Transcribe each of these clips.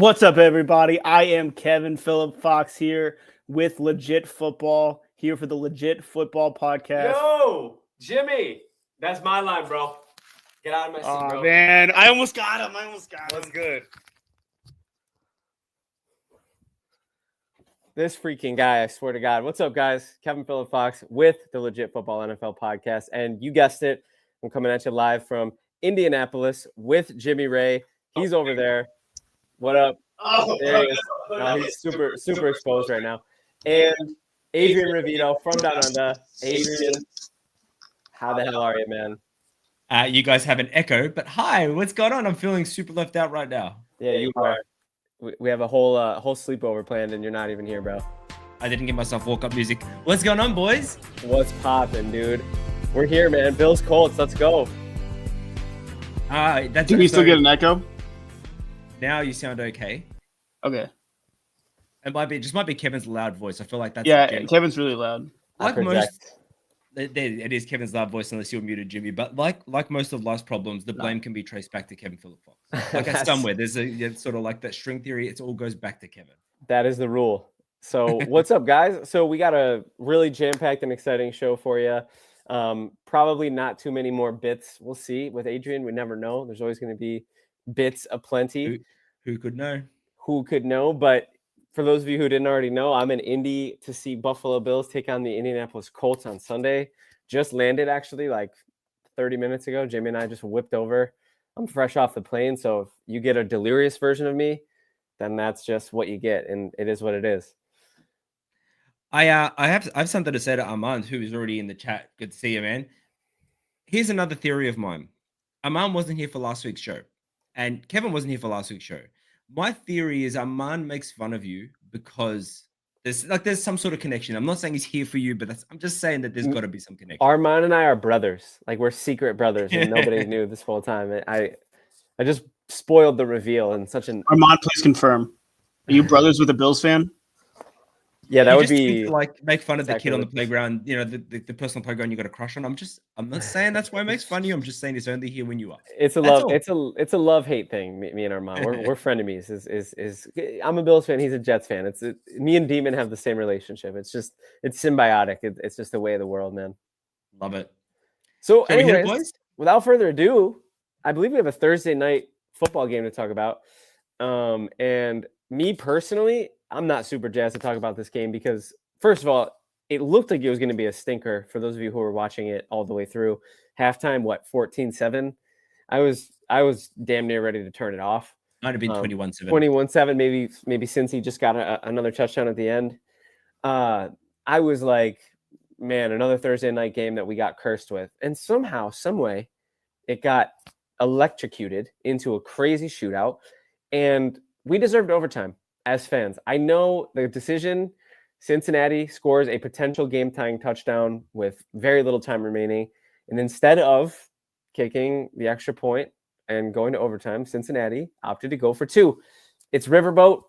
What's up, everybody? I am Kevin Phillip Fox here with Legit Football, here for the Legit Football Podcast. Yo, Jimmy, that's my line, bro. Get out of my seat, bro. Oh, man. I almost got him. What's good? This freaking guy, I swear to God. What's up, guys? Kevin Phillip Fox with the Legit Football NFL Podcast. And you guessed it, I'm coming at you live from Indianapolis with Jimmy Ray. He's over there. What up? Oh, there he is. No, he's super exposed right now. And Adrian Revito from down under. Adrian, how the hell are you, man? You guys have an echo, but hi, what's going on? I'm feeling super left out right now. Yeah, you are. We have a whole sleepover planned, and you're not even here, bro. I didn't give myself walk-up music. What's going on, boys? What's poppin', dude? We're here, man. Bills Colts. Let's go. Do we still get an echo? Now you sound okay. Okay. It might be Kevin's loud voice. I feel like that's Kevin's really loud. Like most, it is Kevin's loud voice unless you're muted, Jimmy. But like most of life's problems, the blame can be traced back to Kevin Phillip Fox. Like it's somewhere. There's sort of like that string theory. It all goes back to Kevin. That is the rule. So what's up, guys? So we got a really jam-packed and exciting show for you. Probably not too many more bits. We'll see. With Adrian, we never know. There's always going to be bits aplenty. Who could know? Who could know? But for those of you who didn't already know, I'm in Indy to see Buffalo Bills take on the Indianapolis Colts on Sunday. Just landed actually like 30 minutes ago. Jimmy and I just whipped over. I'm fresh off the plane, so if you get a delirious version of me, then that's just what you get, and it is what it is. I have something to say to Armand, who is already in the chat. Good to see you, man. Here's another theory of mine. Armand wasn't here for last week's show, and Kevin wasn't here for last week's show. My theory is Armand makes fun of you because there's some sort of connection. I'm not saying he's here for you, but I'm just saying that there's got to be some connection. Armand and I are brothers. Like we're secret brothers, and nobody knew this whole time. I just spoiled the reveal in such an. Armand, please confirm. Are you brothers with a Bills fan? Yeah, that you would be like make fun of the kid on the playground. You know, the personal playground you got a crush on. I'm not saying that's why it makes fun of you. I'm just saying it's only here when you are. It's a love-hate thing. Me and Armand, we're frenemies. Is I'm a Bills fan. He's a Jets fan. Me and Demon have the same relationship. It's symbiotic. It's just the way of the world, man. Love it. So anyways, without further ado, I believe we have a Thursday night football game to talk about. And me personally, I'm not super jazzed to talk about this game because, first of all, it looked like it was going to be a stinker for those of you who were watching it all the way through. Halftime, 14-7? I was damn near ready to turn it off. Might have been 21-7. 21-7, maybe since he just got another touchdown at the end. I was like, man, another Thursday night game that we got cursed with. And somehow, some way, it got electrocuted into a crazy shootout. And we deserved overtime. As fans, I know the decision, Cincinnati scores a potential game-tying touchdown with very little time remaining. And instead of kicking the extra point and going to overtime, Cincinnati opted to go for two. It's Riverboat.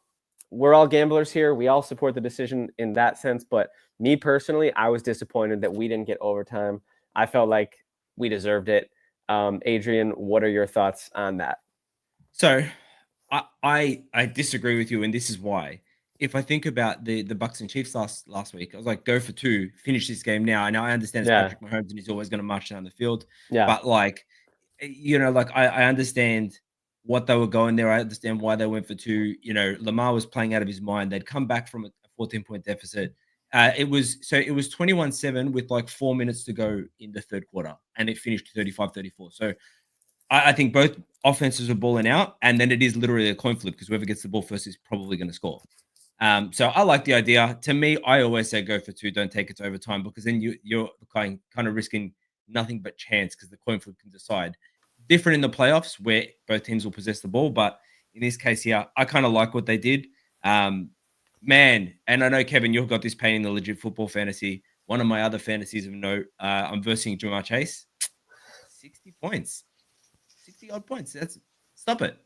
We're all gamblers here. We all support the decision in that sense. But me personally, I was disappointed that we didn't get overtime. I felt like we deserved it. Adrian, what are your thoughts on that? So I disagree with you, and this is why. If I think about the Bucks and Chiefs last week, I was like, go for two, finish this game now. And I understand it's Patrick Mahomes and he's always going to march down the field. Yeah. But I understand what they were going there. I understand why they went for two. Lamar was playing out of his mind. They'd come back from a 14-point deficit. It was 21-7 with like 4 minutes to go in the third quarter, and it finished 35-34. So I think both offenses are balling out, and then it is literally a coin flip because whoever gets the ball first is probably going to score. So I like the idea. To me, I always say go for two, don't take it to overtime, because then you're kind of risking nothing but chance because the coin flip can decide. Different in the playoffs where both teams will possess the ball, but in this case here, I kind of like what they did. Man, and I know, Kevin, you've got this pain in the Legit Football fantasy. One of my other fantasies of note, I'm versing Jamar Chase. 60 points. 60-odd points. Stop it.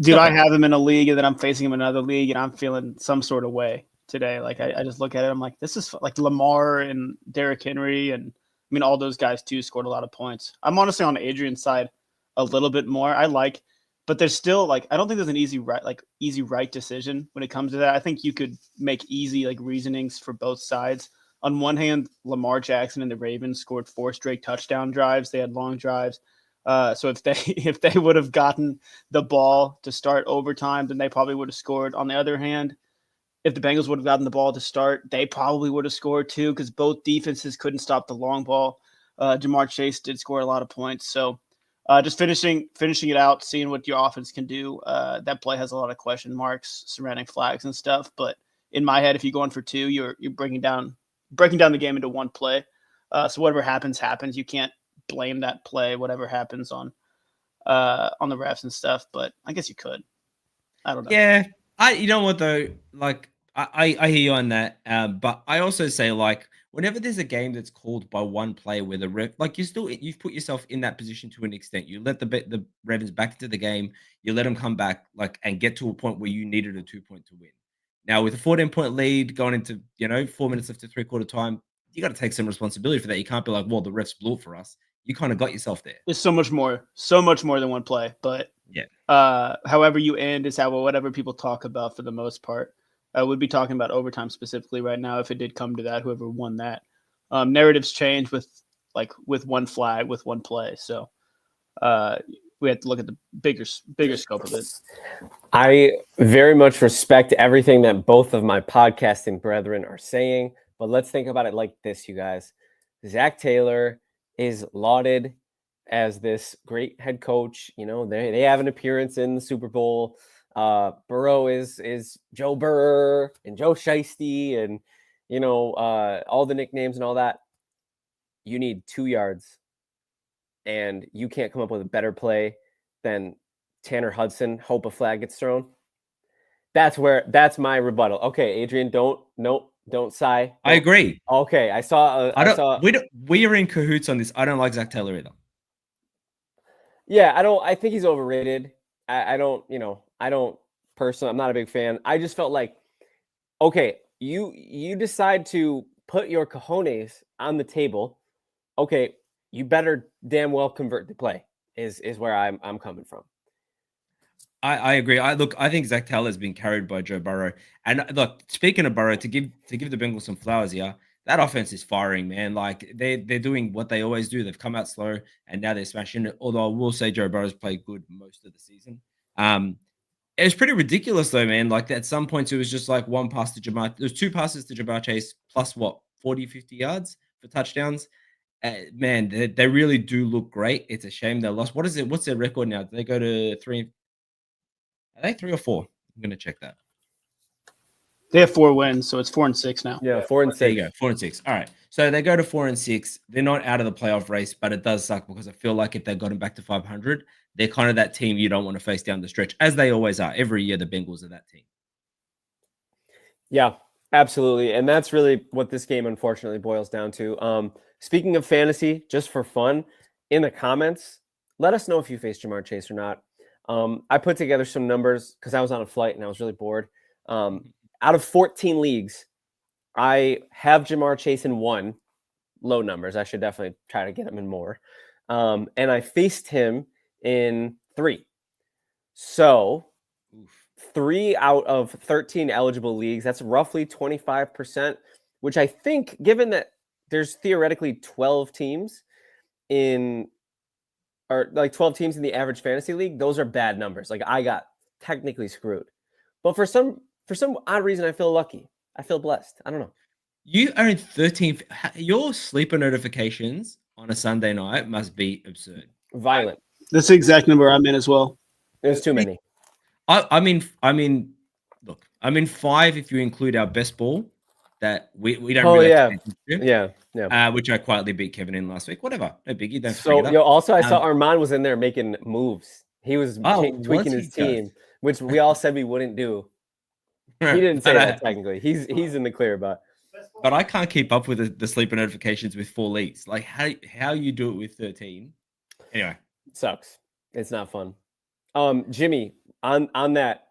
Dude, I have him in a league, and then I'm facing him in another league, and I'm feeling some sort of way today. Like, I just look at it, I'm like, this is like Lamar and Derrick Henry, and I mean, all those guys, too, scored a lot of points. I'm honestly on Adrian's side a little bit more. I like but there's still like I don't think there's an easy right decision when it comes to that. I think you could make easy like reasonings for both sides. On one hand, Lamar Jackson and the Ravens scored 4 straight touchdown drives. They had long drives. So if they would have gotten the ball to start overtime, then they probably would have scored. On the other hand, if the Bengals would have gotten the ball to start, they probably would have scored too because both defenses couldn't stop the long ball. Jamar Chase did score a lot of points. So just finishing it out, seeing what your offense can do. That play has a lot of question marks surrounding flags and stuff. But in my head, if you're going for 2, you're breaking down the game into one play. So whatever happens. You can't blame that play, whatever happens on the refs and stuff. But I guess you could. I don't know. Yeah, you know what though, like I hear you on that, but I also say like whenever there's a game that's called by one play where the ref, like you've put yourself in that position to an extent. You let the Ravens back into the game, you let them come back like and get to a point where you needed a 2-point to win. Now with a 14-point lead going into 4 minutes left to 3/4 time, you got to take some responsibility for that. You can't be like, well, the refs blew it for us. You kind of got yourself there. There's so much more than one play, but yeah. However you end is whatever people talk about for the most part. I would be talking about overtime specifically right now if it did come to that, whoever won that. Narratives change with one flag, with one play. So we have to look at the bigger scope of it. I very much respect everything that both of my podcasting brethren are saying, but let's think about it like this, you guys. Zach Taylor is lauded as this great head coach. They have an appearance in the Super Bowl. Burrow is Joe Burr and Joe Shiesty and all the nicknames and all that. You need 2 yards, and you can't come up with a better play than Tanner Hudson. Hope a flag gets thrown. That's my rebuttal. Okay, Adrian, don't sigh. I agree. Okay, we are in cahoots on this. I don't like Zach Taylor either. Yeah, I think he's overrated. I don't personally, I'm not a big fan. I just felt like, okay, you decide to put your cojones on the table. Okay, you better damn well convert the play is where I'm coming from. I agree. I think Zach Taylor has been carried by Joe Burrow. And look, speaking of Burrow, to give the Bengals some flowers here, that offense is firing, man. Like they're doing what they always do. They've come out slow and now they're smashing it. Although I will say Joe Burrow's played good most of the season. It was pretty ridiculous though, man. Like at some points it was just like one pass to Jamar. There's 2 passes to Jamar Chase plus 40, 50 yards for touchdowns. Man, they really do look great. It's a shame they lost. What's their record now? Do they go to 3? Are they 3 or 4? I'm gonna check that. They have 4 wins, so it's 4-6 now. Yeah, 4-6. There you go, 4-6. All right. So they go to 4-6. They're not out of the playoff race, but it does suck because I feel like if they got them back to 500, they're kind of that team you don't want to face down the stretch, as they always are. Every year, the Bengals are that team. Yeah, absolutely. And that's really what this game, unfortunately, boils down to. Speaking of fantasy, just for fun, in the comments, let us know if you faced Jamar Chase or not. I put together some numbers because I was on a flight and I was really bored. Out of 14 leagues, I have Jamar Chase in 1. Low numbers. I should definitely try to get him in more. And I faced him in 3. So 3 out of 13 eligible leagues, that's roughly 25%, which I think, given that there's theoretically 12 teams in the average fantasy league, those are bad numbers. Like I got technically screwed. But for some odd reason, I feel lucky. I feel blessed. I don't know. You are in 13th. Your sleeper notifications on a Sunday night must be absurd. Violent. That's the exact number I'm in as well. There's too many. I mean, look, I'm in 5 if you include our best ball that we don't really have to do. Yeah. Which I quietly beat Kevin in last week. Whatever. No biggie. Don't forget So, also I saw Armand was in there making moves. He was tweaking his team, which we all said we wouldn't do. He didn't say that technically. He's in the clear, but I can't keep up with the sleeper notifications with 4 leagues. Like how you do it with 13. Anyway, sucks. It's not fun. Jimmy, on that,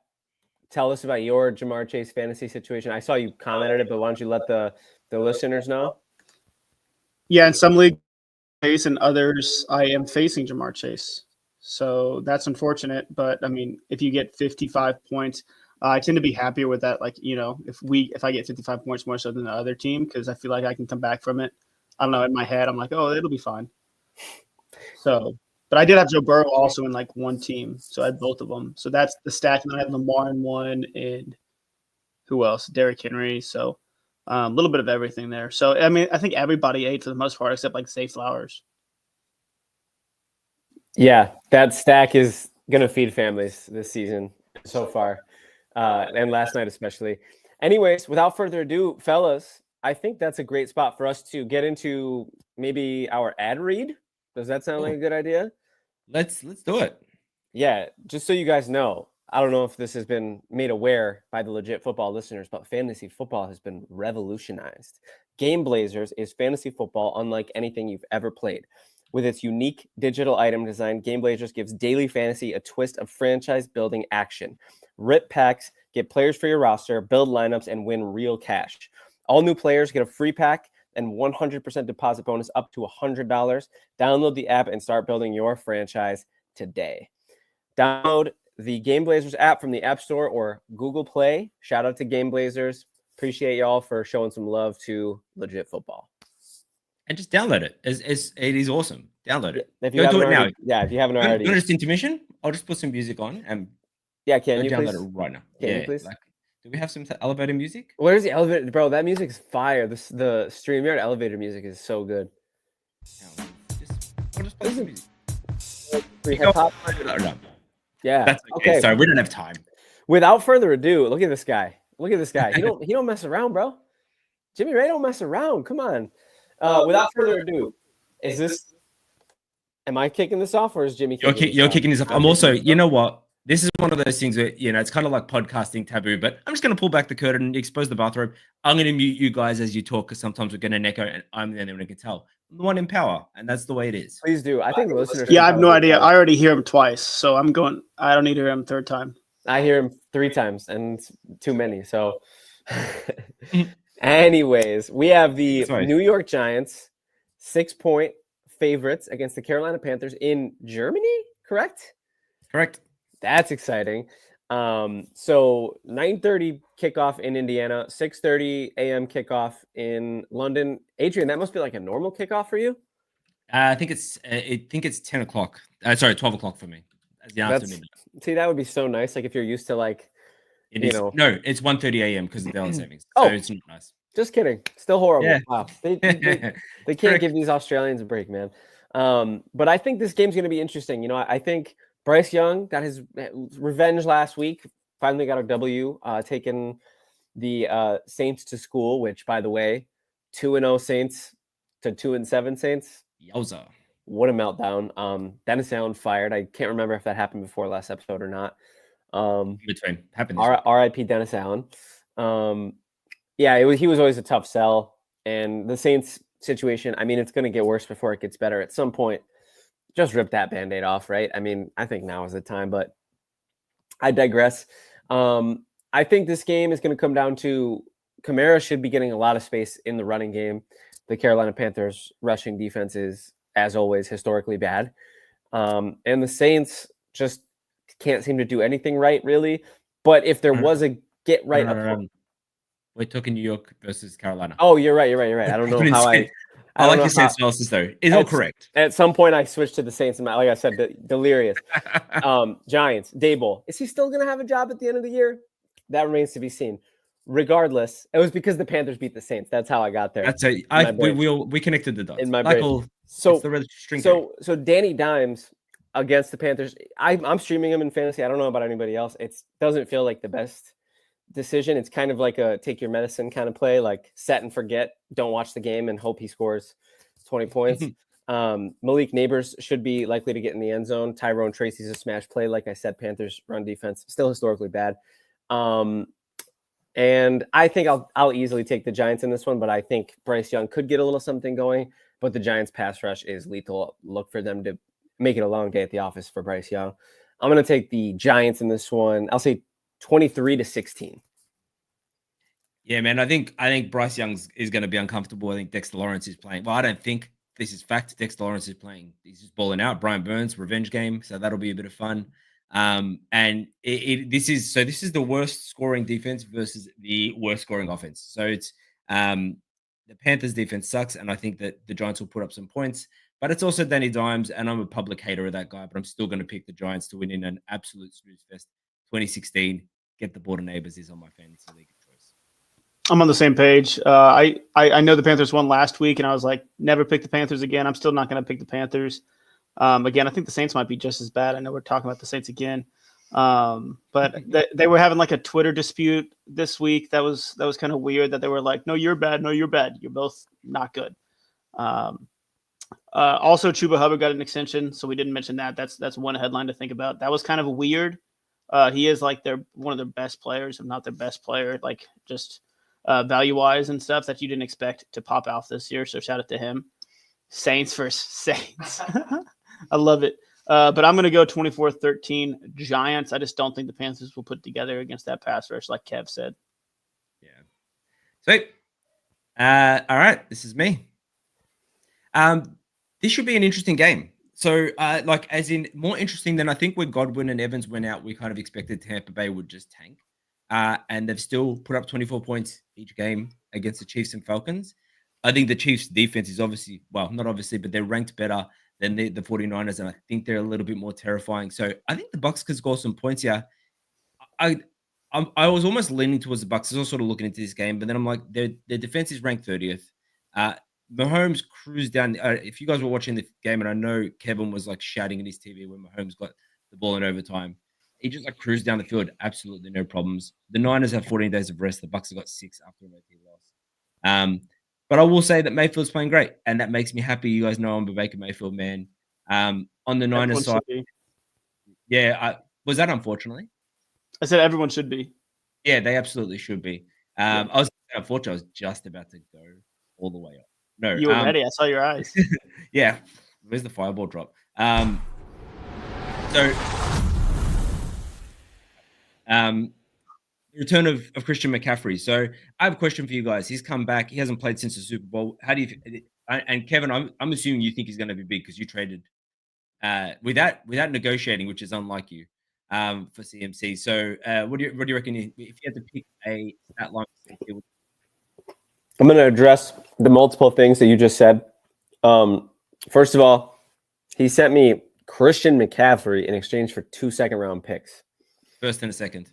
tell us about your Jamar Chase fantasy situation. I saw you commented it, but why don't you let the listeners know? Yeah, in some leagues, and others, I am facing Jamar Chase. So that's unfortunate. But I mean, if you get 55 points, I tend to be happier with that. Like, if I get 55 points more so than the other team, because I feel like I can come back from it. I don't know. In my head, I'm like, oh, it'll be fine. So, but I did have Joe Burrow also in like one team, so I had both of them. So that's the stack. And I had Lamar in one, and who else? Derrick Henry. So a little bit of everything there. So I mean, I think everybody ate for the most part, except like Zay Flowers. Yeah, that stack is gonna feed families this season so far, and last night especially. Anyways, without further ado, fellas, I think that's a great spot for us to get into maybe our ad read. Does that sound like a good idea? Let's do it. Yeah, just so you guys know, I don't know if this has been made aware by the legit football listeners, but fantasy football has been revolutionized. Game Blazers is fantasy football unlike anything you've ever played. With its unique digital item design, Game Blazers gives daily fantasy a twist of franchise building action. Rip packs, get players for your roster, build lineups, and win real cash. All new players get a free pack and 100% deposit bonus up to $100. Download the app and start building your franchise today. Download the Game Blazers app from the App Store or Google Play. Shout out to Game Blazers. Appreciate y'all for showing some love to legit football. And just download it. It is awesome. Download it. If you Go do it now. Yeah, if you haven't already. You want just intermission? I'll just put some music on and can you download please? it right now. Can you please? Do we have some elevator music? Where's the elevator, bro? That music's fire. The StreamYard elevator music is so good. I'll just play some music. Free hip hop. No. Yeah. That's okay. Sorry, we don't have time. Without further ado, look at this guy. Look at this guy. He don't mess around, bro. Jimmy Ray don't mess around. Come on. Without further ado, am I kicking this off or is Jimmy You're kicking this off? I'm also, you know what? This is one of those things where, it's kind of like podcasting taboo, but I'm just going to pull back the curtain and expose the bathrobe. I'm going to mute you guys as you talk because sometimes we're going to echo and I'm the only one who can tell. I'm the one in power, and that's the way it is. Please do. I think the listeners. Yeah, I have no idea. I already hear him twice, so I don't need to hear him third time. I hear him 3 times and too many. So anyways, we have the New York Giants 6-point favorites against the Carolina Panthers in Germany, correct? Correct. That's exciting. So 9:30 kickoff in Indiana, 6:30 a.m. kickoff in London. Adrian, that must be like a normal kickoff for you? I think it's 10 o'clock. 12 o'clock for me. See, that would be so nice. Like if you're used to like, No, it's 1:30 a.m. because of the daylight savings. So it's not nice. Just kidding. Still horrible. Yeah. Wow. They can't give these Australians a break, man. But I think this game's going to be interesting. I think Bryce Young got his revenge last week. Finally got a W, taking the Saints to school, which, by the way, 2-0 Saints to 2-7 Saints. Yowza. What a meltdown. Dennis Allen fired. I can't remember if that happened before last episode or not. Between happened. R.I.P. Dennis Allen. He was always a tough sell. And the Saints situation, I mean, it's going to get worse before it gets better. At some point, just rip that Band-Aid off, right? I mean, I think now is the time, but I digress. I think this game is going to come down to Kamara should be getting a lot of space in the running game. The Carolina Panthers rushing defense is, as always, historically bad. And the Saints just can't seem to do anything right, really. But if there was a get right approach. We're talking New York versus Carolina. Oh, you're right. I don't know how I like your Saints analysis, though. It's all correct. At some point, I switched to the Saints. And like I said, delirious. Giants, Dable. Is he still going to have a job at the end of the year? That remains to be seen. Regardless, it was because the Panthers beat the Saints. That's how I got there. We connected the dots. In my brain. So Danny Dimes against the Panthers. I'm streaming him in fantasy. I don't know about anybody else. It doesn't feel like the best decision. It's kind of like a take your medicine kind of play, like set and forget. Don't watch the game and hope he scores 20 points. Malik Neighbors should be likely to get in the end zone. Tyrone Tracy's a smash play. Like I said, Panthers run defense still historically bad. And I think I'll easily take the Giants in this one, but I think Bryce Young could get a little something going, but the Giants pass rush is lethal. Look for them to make it a long day at the office for Bryce Young. I'm going to take the Giants in this one. I'll say 23-16. Yeah, man. I think Bryce Young is going to be uncomfortable. I think Dexter Lawrence is playing. Well, I don't think this is fact. Dexter Lawrence is playing. He's just balling out. Brian Burns, revenge game. So that'll be a bit of fun. And this is the worst scoring defense versus the worst scoring offense. So it's the Panthers defense sucks, and I think that the Giants will put up some points. But it's also Danny Dimes, and I'm a public hater of that guy, but I'm still going to pick the Giants to win in an absolute snooze fest. 2016, get the ball to neighbors is on my fantasy league of choice. I'm on the same page. I know the Panthers won last week, and I was like, never pick the Panthers again. I'm still not going to pick the Panthers. Again, I think the Saints might be just as bad. I know we're talking about the Saints again. But they were having like a Twitter dispute this week. That was kind of weird that they were like, no, you're bad. No, you're bad. You're both not good. Also, Chuba Hubbard got an extension, so we didn't mention that. That's one headline to think about. That was kind of one of their best players, if not their best player, like just value wise and stuff that you didn't expect to pop out this year. So shout out to him. Saints versus Saints. I love it. But I'm going to go 24-13 Giants. I just don't think the Panthers will put together against that pass rush, like Kev said. Yeah. Sweet. All right. This is me. This should be an interesting game. So, as in more interesting than I think when Godwin and Evans went out, we kind of expected Tampa Bay would just tank. And they've still put up 24 points each game against the Chiefs and Falcons. I think the Chiefs defense is not obviously, but they're ranked better than the 49ers. And I think they're a little bit more terrifying. So I think the Bucs could score some points here. I was almost leaning towards the Bucs. I was sort of looking into this game, but then I'm like, their defense is ranked 30th. Mahomes cruised down. If you guys were watching the game, and I know Kevin was like shouting at his TV when Mahomes got the ball in overtime, he just like cruised down the field, absolutely no problems. The Niners have 14 days of rest. The Bucs have got 6 after an OT loss. But I will say that Mayfield's playing great, and that makes me happy. You guys know I'm a Baker Mayfield man. On the Niners side, was that unfortunately? I said everyone should be. Yeah, they absolutely should be. Unfortunately, I was just about to go all the way up. No, you were ready. I saw your eyes. Yeah, where's the fireball drop? The return of Christian McCaffrey. So I have a question for you guys. He's come back. He hasn't played since the Super Bowl. How do you? And Kevin, I'm assuming you think he's going to be big because you traded without negotiating, which is unlike you for CMC. So what do you reckon if you had to pick a stat line? I'm going to address the multiple things that you just said. First of all, he sent me Christian McCaffrey in exchange for 2 second-round picks. First and a second.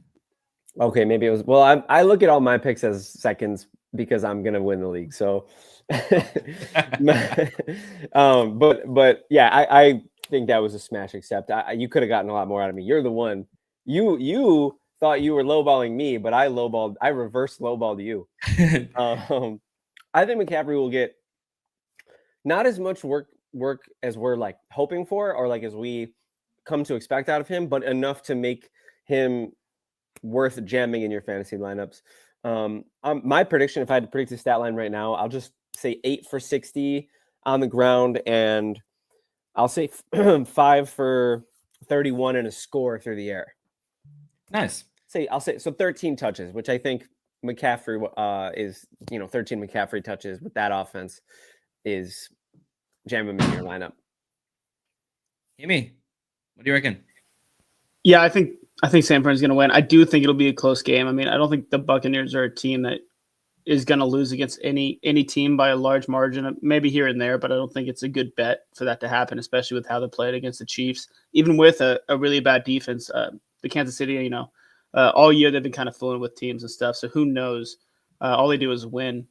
Okay, maybe it was. Well, I look at all my picks as seconds because I'm going to win the league. So, but yeah, I think that was a smash accept. You could have gotten a lot more out of me. You're the one. You thought you were lowballing me, but I reverse lowballed you. I think McCaffrey will get not as much work as we're like hoping for, or like as we come to expect out of him, but enough to make him worth jamming in your fantasy lineups. My prediction, if I had to predict the stat line right now, I'll just say 8 for 60 on the ground, and I'll say 5 for 31 and a score through the air. Nice. I'll say so 13 touches, which I think McCaffrey is 13 McCaffrey touches with that offense is jamming in your lineup. Amy, what do you reckon? Yeah, I think San Fran's going to win. I do think it'll be a close game. I mean, I don't think the Buccaneers are a team that is going to lose against any team by a large margin, maybe here and there, but I don't think it's a good bet for that to happen, especially with how they played against the Chiefs, even with a really bad defense. The Kansas City, all year they've been kind of fooling with teams and stuff, so who knows? All they do is win,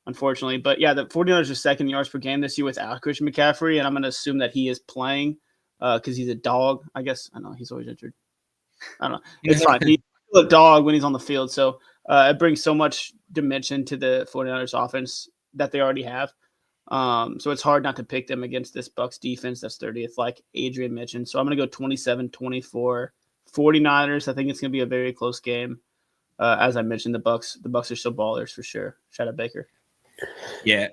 unfortunately. But yeah, the 49ers are second yards per game this year without Christian McCaffrey, and I'm going to assume that he is playing because he's a dog. I guess I know he's always injured. I don't know. It's fine. He's a dog when he's on the field. So it brings so much dimension to the 49ers offense that they already have. So it's hard not to pick them against this Bucs defense that's 30th, like Adrian mentioned. So I'm going to go 27-24 49ers. I think it's going to be a very close game. As I mentioned, the Bucs are still ballers for sure. Shout out Baker. Yeah.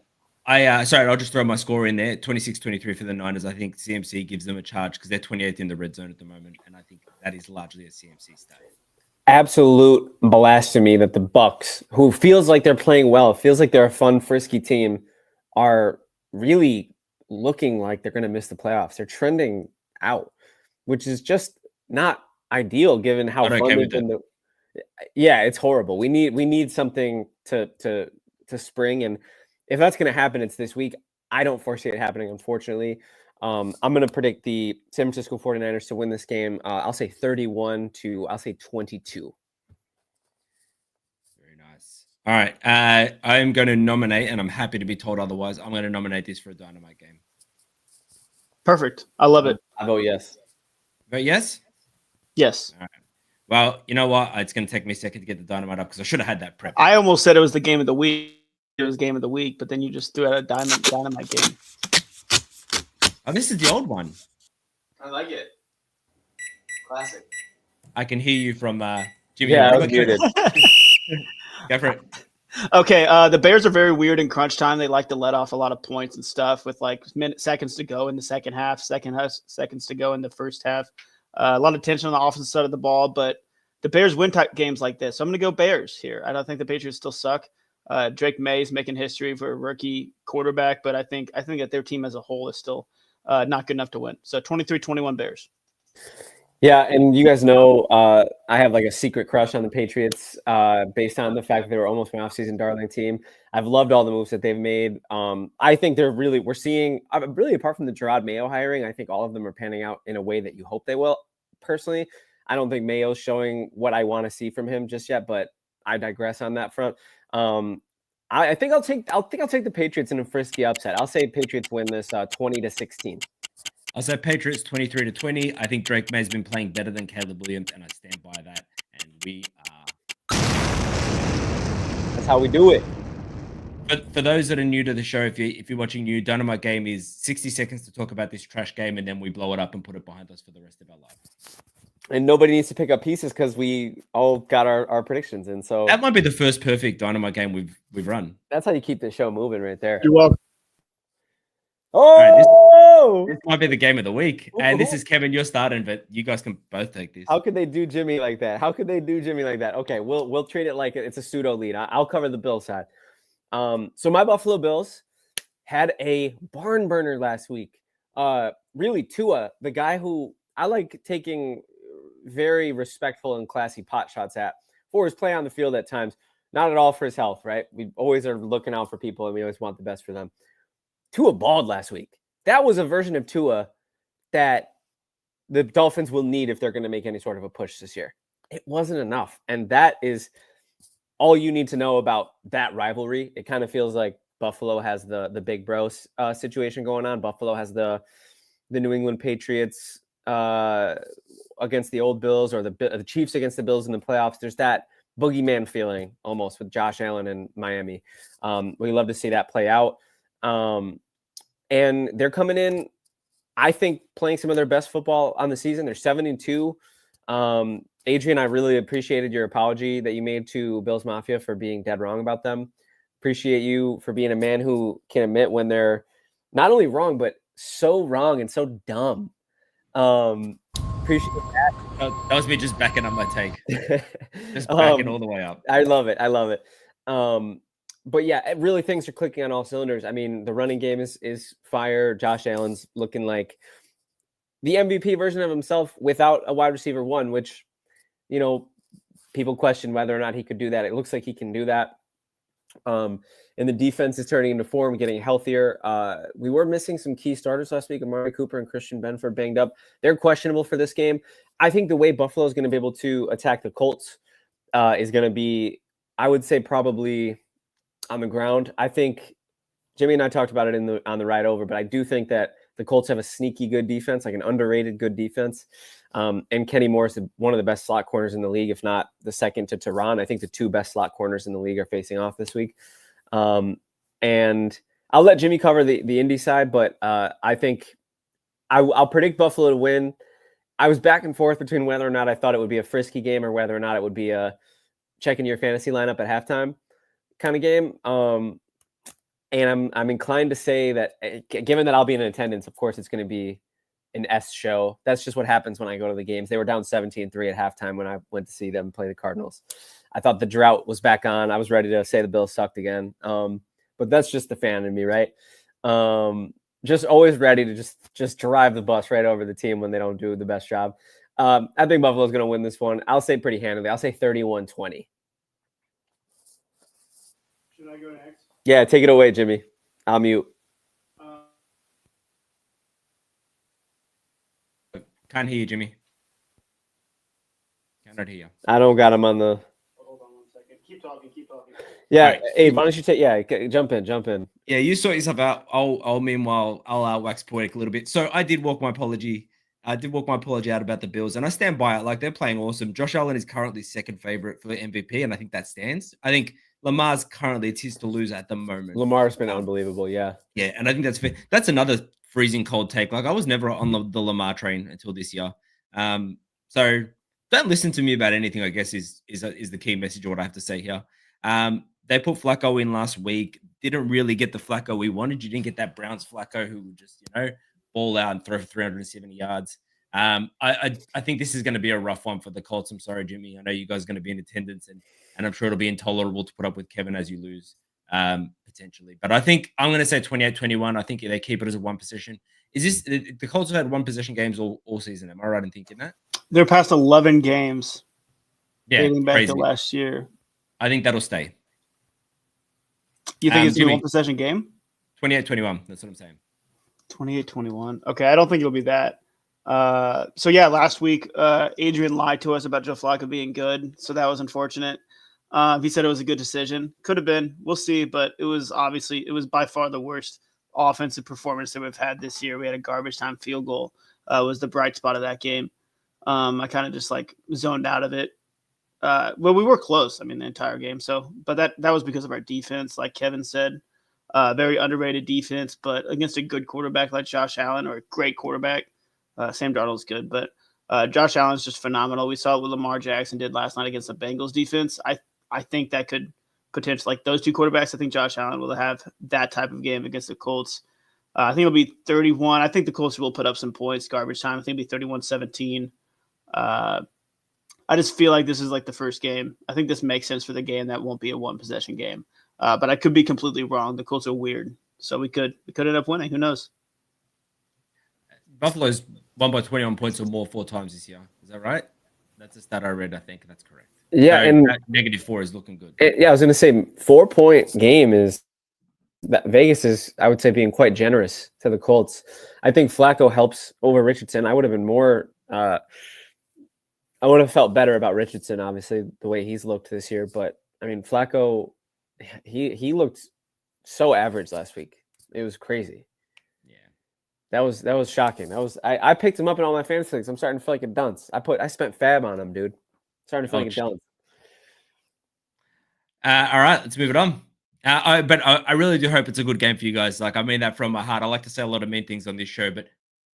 I'll just throw my score in there. 26-23 for the Niners. I think CMC gives them a charge because they're 28th in the red zone at the moment, and I think that is largely a CMC stat. Absolute blasphemy that the Bucs, who feels like they're playing well, feels like they're a fun, frisky team, are really looking like they're going to miss the playoffs. They're trending out, which is just not ideal given how I'm fun okay they've with been. Yeah, it's horrible. We need something to spring, and if that's going to happen, it's this week. I don't foresee it happening, unfortunately. I'm going to predict the San Francisco 49ers to win this game. I'll say 31 to, I'll say 22. Very nice. All right. I'm going to nominate, and I'm happy to be told otherwise. I'm going to nominate this for a dynamite game. Perfect. I love it. I vote yes. Vote yes? Yes. All right. Well, you know what? It's going to take me a second to get the dynamite up because I should have had that prep. I almost said it was the game of the week. It was game of the week, but then you just threw out a dynamite game. Oh, this is the old one. I like it. Classic. I can hear you from Jimmy. Yeah, I was Okay. muted. Go for it. Okay, the Bears are very weird in crunch time. They like to let off a lot of points and stuff with like seconds to go in the second half, seconds to go in the first half. A lot of tension on the offensive side of the ball, but the Bears win type games like this. So I'm going to go Bears here. I don't think the Patriots still suck. Drake May is making history for a rookie quarterback, but I think that their team as a whole is still not good enough to win. So 23-21 Bears. Yeah, and you guys know I have like a secret crush on the Patriots based on the fact that they were almost my offseason darling team. I've loved all the moves that they've made. I think we're seeing, really apart from the Gerard Mayo hiring, I think all of them are panning out in a way that you hope they will. Personally, I don't think Mayo's showing what I want to see from him just yet, but I digress on that front. I think I'll take the Patriots in a frisky upset. I'll say Patriots win this 20-16. I'll say Patriots 23-20. I think Drake May's been playing better than Caleb Williams, and I stand by that. And we are. That's how we do it. But for those that are new to the show, if you're watching new, Dynamite Game is 60 seconds to talk about this trash game, and then we blow it up and put it behind us for the rest of our life. And nobody needs to pick up pieces because we all got our predictions. And so that might be the first perfect Dynamite game we've run. That's how you keep the show moving right there. You're welcome. Oh, this might be the game of the week. And this is Kevin, you're starting, but you guys can both take this. How could they do Jimmy like that? Okay, we'll treat it like it's a pseudo lead. I'll cover the Bills side. So my Buffalo Bills had a barn burner last week. Really, Tua, the guy who I like taking very respectful and classy pot shots at for his play on the field at times, not at all for his health, right? We always are looking out for people and we always want the best for them. Tua balled last week. That was a version of Tua that the Dolphins will need if they're going to make any sort of a push this year. It wasn't enough. And that is all you need to know about that rivalry. It kind of feels like Buffalo has the big bro situation going on. Buffalo has the New England Patriots against the old Bills, or the Chiefs against the Bills in the playoffs. There's that boogeyman feeling almost with Josh Allen and Miami. We love to see that play out. And they're coming in, I think, playing some of their best football on the season. They're 7-2. Adrian, I really appreciated your apology that you made to Bills Mafia for being dead wrong about them. Appreciate you for being a man who can admit when they're not only wrong, but so wrong and so dumb. Appreciate that. That was me just backing up my take. Just backing all the way up. I love it. But yeah, really things are clicking on all cylinders. I mean, the running game is fire. Josh Allen's looking like the MVP version of himself without a wide receiver one, which, you know, people question whether or not he could do that. It looks like he can do that. And the defense is turning into form, getting healthier. We were missing some key starters last week. Amari Cooper and Christian Benford banged up. They're questionable for this game. I think the way Buffalo is going to be able to attack the Colts is going to be, I would say, probably on the ground. I think Jimmy and I talked about it on the ride over, but I do think that the Colts have a sneaky good defense, like an underrated good defense. And Kenny Morris is one of the best slot corners in the league, if not the second to Tehran. I think the two best slot corners in the league are facing off this week. And I'll let Jimmy cover the Indy side, but I think I'll predict Buffalo to win. I was back and forth between whether or not I thought it would be a frisky game or whether or not it would be a checking your fantasy lineup at halftime kind of game. And I'm inclined to say that, given that I'll be in attendance, of course, it's going to be an S show. That's just what happens when I go to the games. They were down 17-3 at halftime when I went to see them play the Cardinals. I thought the drought was back on. I was ready to say the Bills sucked again. But that's just the fan in me, right? just always ready to just drive the bus right over the team when they don't do the best job. I think Buffalo's going to win this one. I'll say pretty handily. I'll say 31-20. Should I go next? Yeah, take it away, Jimmy. I'll mute. Can't hear you, Jimmy. Cannot hear you. I don't got him on the. Hold on 1 second. Keep talking. Yeah, Right. hey, why don't you take? Yeah, jump in. Yeah, you sort yourself out. I'll meanwhile I'll wax poetic a little bit. So I did walk my apology. I did walk my apology out about the Bills, and I stand by it. Like, they're playing awesome. Josh Allen is currently second favorite for the MVP, and I think that stands. I think Lamar's currently, it's his to lose at the moment. Lamar's been unbelievable. Yeah, and I think that's fair. That's another freezing cold take. Like, I was never on the Lamar train until this year. So don't listen to me about anything, I guess, is the key message of what I have to say here. They put Flacco in last week. Didn't really get the Flacco we wanted. You didn't get that Browns Flacco who would just, ball out and throw for 370 yards. I think this is going to be a rough one for the Colts. I'm sorry, Jimmy. I know you guys are going to be in attendance, and I'm sure it'll be intolerable to put up with Kevin as you lose, potentially. But I think I'm going to say 28-21. I think they keep it as a one possession. Is this the Colts have had one possession games all season? Am I right in thinking that? They're past 11 games. Yeah, dating back crazy. to last year. I think that'll stay. You think it's a Jimmy, one possession game? 28-21. That's what I'm saying. 28-21. Okay, I don't think it'll be that. So yeah, last week, Adrian lied to us about Joe Flacco being good, so that was unfortunate. He said it was a good decision. Could have been. We'll see, but it was by far the worst offensive performance that we've had this year. We had a garbage time field goal. Was the bright spot of that game. I kind of just zoned out of it. Well, we were close. I mean, the entire game. So, but that was because of our defense, like Kevin said. Very underrated defense, but against a good quarterback like Josh Allen, or a great quarterback, Sam Darnold's good, but Josh Allen's just phenomenal. We saw what Lamar Jackson did last night against the Bengals defense. I think that could potentially, like those two quarterbacks, I think Josh Allen will have that type of game against the Colts. I think it'll be 31. I think the Colts will put up some points, garbage time. I think it'll be 31-17. I just feel like this is like the first game. I think this makes sense for the game. That won't be a one possession game. But I could be completely wrong. The Colts are weird. So we could end up winning. Who knows? Buffalo's won by 21 points or more 4 times this year. Is that right? That's a stat I read. I think that's correct. Yeah, so and -4 is looking good. I was going to say 4-point game is that Vegas is, I would say, being quite generous to the Colts. I think Flacco helps over Richardson. I would have been more. I would have felt better about Richardson, obviously, the way he's looked this year. But I mean, Flacco, he looked so average last week. It was crazy. That was shocking. I picked him up in all my fantasy leagues. I'm starting to feel like a dunce. I spent fab on him, dude. Starting to feel like a dunce. All right, let's move it on. But I really do hope it's a good game for you guys. Like, I mean that from my heart. I like to say a lot of mean things on this show, but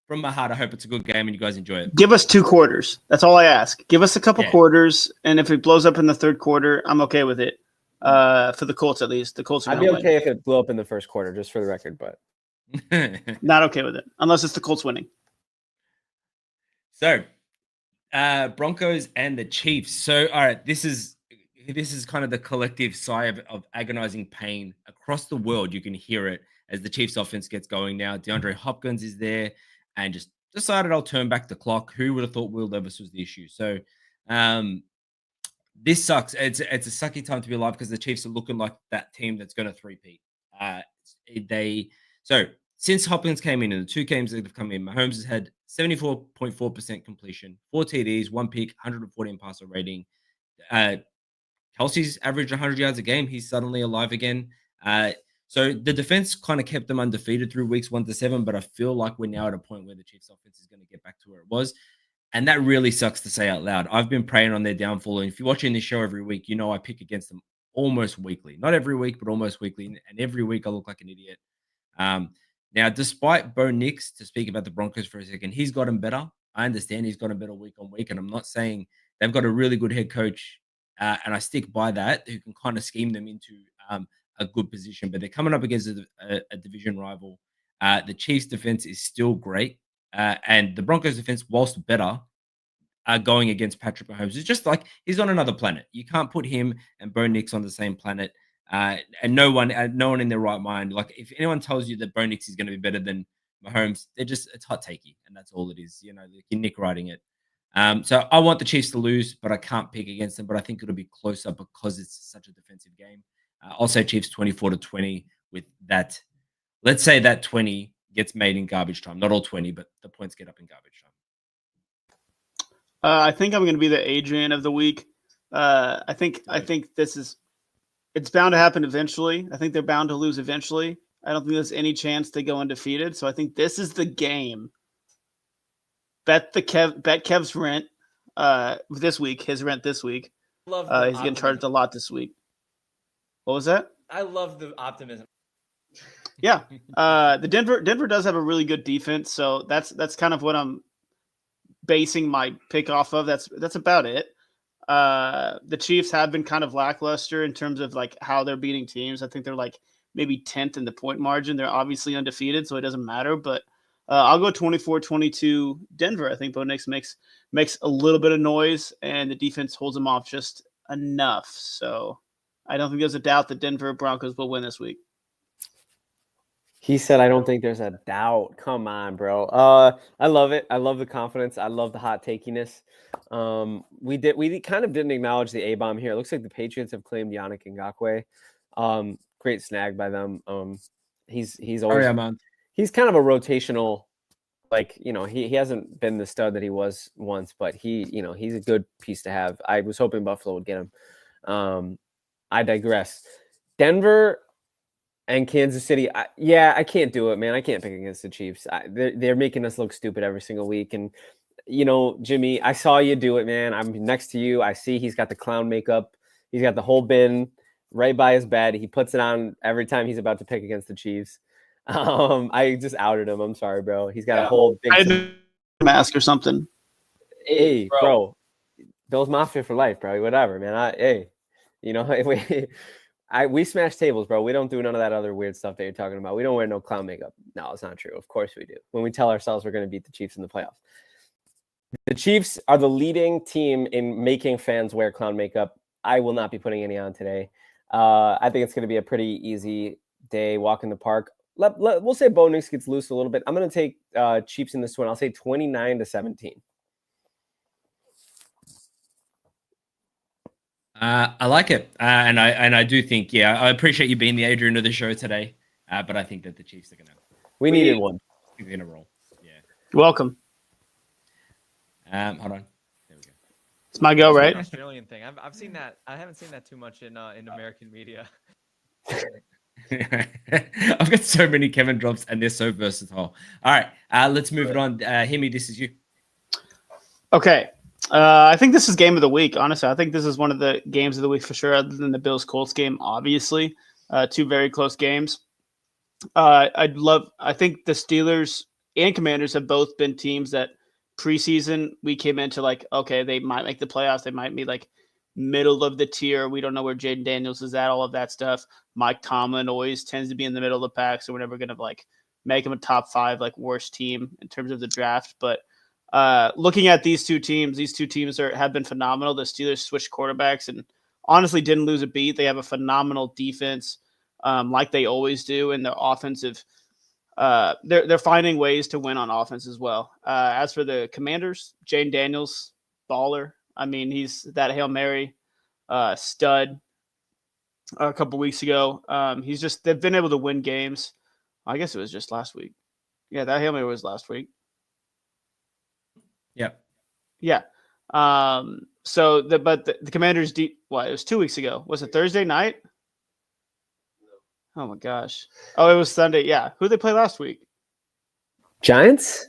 from my heart, I hope it's a good game and you guys enjoy it. Give us 2 quarters. That's all I ask. Give us a couple quarters, and if it blows up in the third quarter, I'm okay with it. For the Colts, at least. The Colts are I'd be okay if it blew up in the first quarter, just for the record, but not okay with it, unless it's the Colts winning. So, Broncos and the Chiefs. So, all right, this is kind of the collective sigh of agonizing pain across the world. You can hear it as the Chiefs offense gets going now. DeAndre Hopkins is there and just decided I'll turn back the clock. Who would have thought Will Levis was the issue? So, this sucks. It's a sucky time to be alive because the Chiefs are looking like that team that's going to three-peat. So since Hopkins came in the 2 games that have come in, Mahomes has had 74.4% completion, 4 TDs, 1 pick, 114 passer rating. Kelsey's averaged 100 yards a game. He's suddenly alive again. So the defense kind of kept them undefeated through weeks 1 to 7, but I feel like we're now at a point where the Chiefs offense is going to get back to where it was. And that really sucks to say out loud. I've been preying on their downfall. And if you're watching this show every week, you know I pick against them almost weekly. Not every week, but almost weekly. And every week I look like an idiot. Now, despite Bo Nix, to speak about the Broncos for a second, he's gotten better. I understand he's gotten better week on week. And I'm not saying they've got a really good head coach. And I stick by that, who can kind of scheme them into a good position. But they're coming up against a division rival. The Chiefs defense is still great. And the Broncos defense, whilst better, going against Patrick Mahomes. It's just like he's on another planet. You can't put him and Bo Nix on the same planet. And no one in their right mind, like if anyone tells you that Bo Nix is going to be better than Mahomes, it's hot takey, and that's all it is. You're Nick writing it. So I want the Chiefs to lose, but I can't pick against them. But I think it'll be closer because it's such a defensive game. I'll say Chiefs 24-20 with that. Let's say that 20 gets made in garbage time. Not all 20, but the points get up in garbage time. I think I'm going to be the Adrian of the week. I think it's bound to happen eventually. I think they're bound to lose eventually. I don't think there's any chance they go undefeated. So I think this is the game. Bet Kev's rent this week. His rent this week. Love he's getting charged a lot this week. What was that? I love the optimism. Yeah, the Denver does have a really good defense, so that's kind of what I'm basing my pick off of. That's about it. The Chiefs have been kind of lackluster in terms of like how they're beating teams. I think they're like maybe 10th in the point margin. They're obviously undefeated, so it doesn't matter. But I'll go 24-22 Denver. I think Bo Nix makes a little bit of noise, and the defense holds them off just enough. So I don't think there's a doubt that Denver Broncos will win this week. He said, I don't think there's a doubt. Come on, bro. I love it. I love the confidence. I love the hot takiness. We kind of didn't acknowledge the A-bomb here. It looks like the Patriots have claimed Yannick Ngakoue. Great snag by them. He's always he's kind of a rotational, like, he hasn't been the stud that he was once, but he's a good piece to have. I was hoping Buffalo would get him. I digress. Denver and Kansas City, I can't do it, man. I can't pick against the Chiefs. They're making us look stupid every single week. And, Jimmy, I saw you do it, man. I'm next to you. I see he's got the clown makeup. He's got the whole bin right by his bed. He puts it on every time he's about to pick against the Chiefs. I just outed him. I'm sorry, bro. He's got a whole big mask or something. Hey, bro. Bill's Mafia for life, bro. Whatever, man. We smash tables, bro. We don't do none of that other weird stuff that you're talking about. We don't wear no clown makeup. No, it's not true. Of course we do. When we tell ourselves we're going to beat the Chiefs in the playoffs. The Chiefs are the leading team in making fans wear clown makeup. I will not be putting any on today. I think it's going to be a pretty easy day, walk in the park. We'll say Bo Nix gets loose a little bit. I'm going to take Chiefs in this one. I'll say 29-17. I like it, and I do think, I appreciate you being the Adrian of the show today, but I think that the Chiefs are gonna. We needed one. We're gonna roll. Yeah. You're welcome. Hold on. There we go. It's my go, right? Australian thing. I've seen that. I haven't seen that too much in American media. I've got so many Kevin drops, and they're so versatile. All right, let's move it on. Himi, this is you. Okay. I think this is game of the week. Honestly, I think this is one of the games of the week for sure, other than the Bills-Colts game, obviously. Two very close games. I think the Steelers and Commanders have both been teams that preseason we came into like, okay, they might make the playoffs. They might be like middle of the tier. We don't know where Jaden Daniels is at, all of that stuff. Mike Tomlin always tends to be in the middle of the pack, so we're never going to like make them a top 5 like worst team in terms of the draft. But looking at these two teams have been phenomenal. The Steelers switched quarterbacks and honestly didn't lose a beat. They have a phenomenal defense, like they always do, and their offensive. They're finding ways to win on offense as well. As for the Commanders, Jaden Daniels, baller. I mean, he's that Hail Mary stud. A couple weeks ago, they've been able to win games. I guess it was just last week. Yeah, that Hail Mary was last week. Yep. Yeah. So the Commanders it was 2 weeks ago. Was it Thursday night? Oh my gosh. Oh, it was Sunday. Yeah. Who did they play last week? Giants?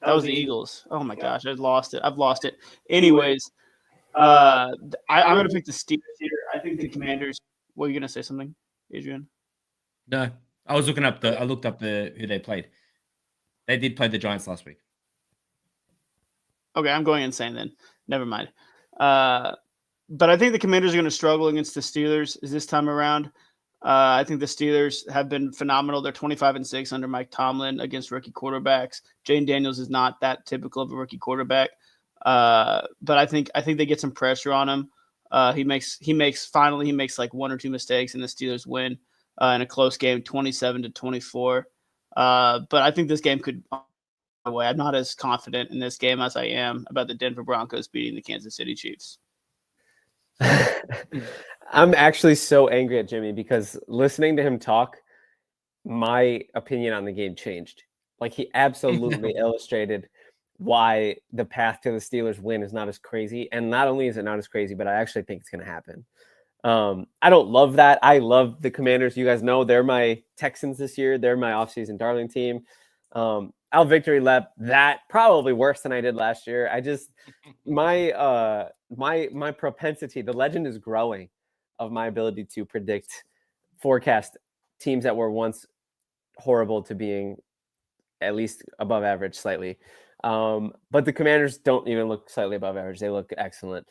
That was the Eagles. Oh my gosh, I've lost it. Anyways, I'm gonna pick the Steelers here. I think the Commanders. Were you gonna say something, Adrian? No, I looked up who they played. They did play the Giants last week. Okay, I'm going insane then. Never mind. But I think the Commanders are going to struggle against the Steelers this time around. I think the Steelers have been phenomenal. They're 25-6 under Mike Tomlin against rookie quarterbacks. Jaden Daniels is not that typical of a rookie quarterback. But I think they get some pressure on him. He makes like one or two mistakes, and the Steelers win in a close game, 27-24. But I think this game could. I'm not as confident in this game as I am about the Denver Broncos beating the Kansas City Chiefs. I'm actually so angry at Jimmy because listening to him talk, my opinion on the game changed. Like he absolutely illustrated why the path to the Steelers win is not as crazy. And not only is it not as crazy, but I actually think it's going to happen. I don't love that. I love the Commanders. You guys know they're my Texans this year. They're my offseason darling team. I'll victory lap that probably worse than I did last year. I just my propensity, the legend is growing of my ability to forecast teams that were once horrible to being at least above average slightly. But the Commanders don't even look slightly above average. They look excellent.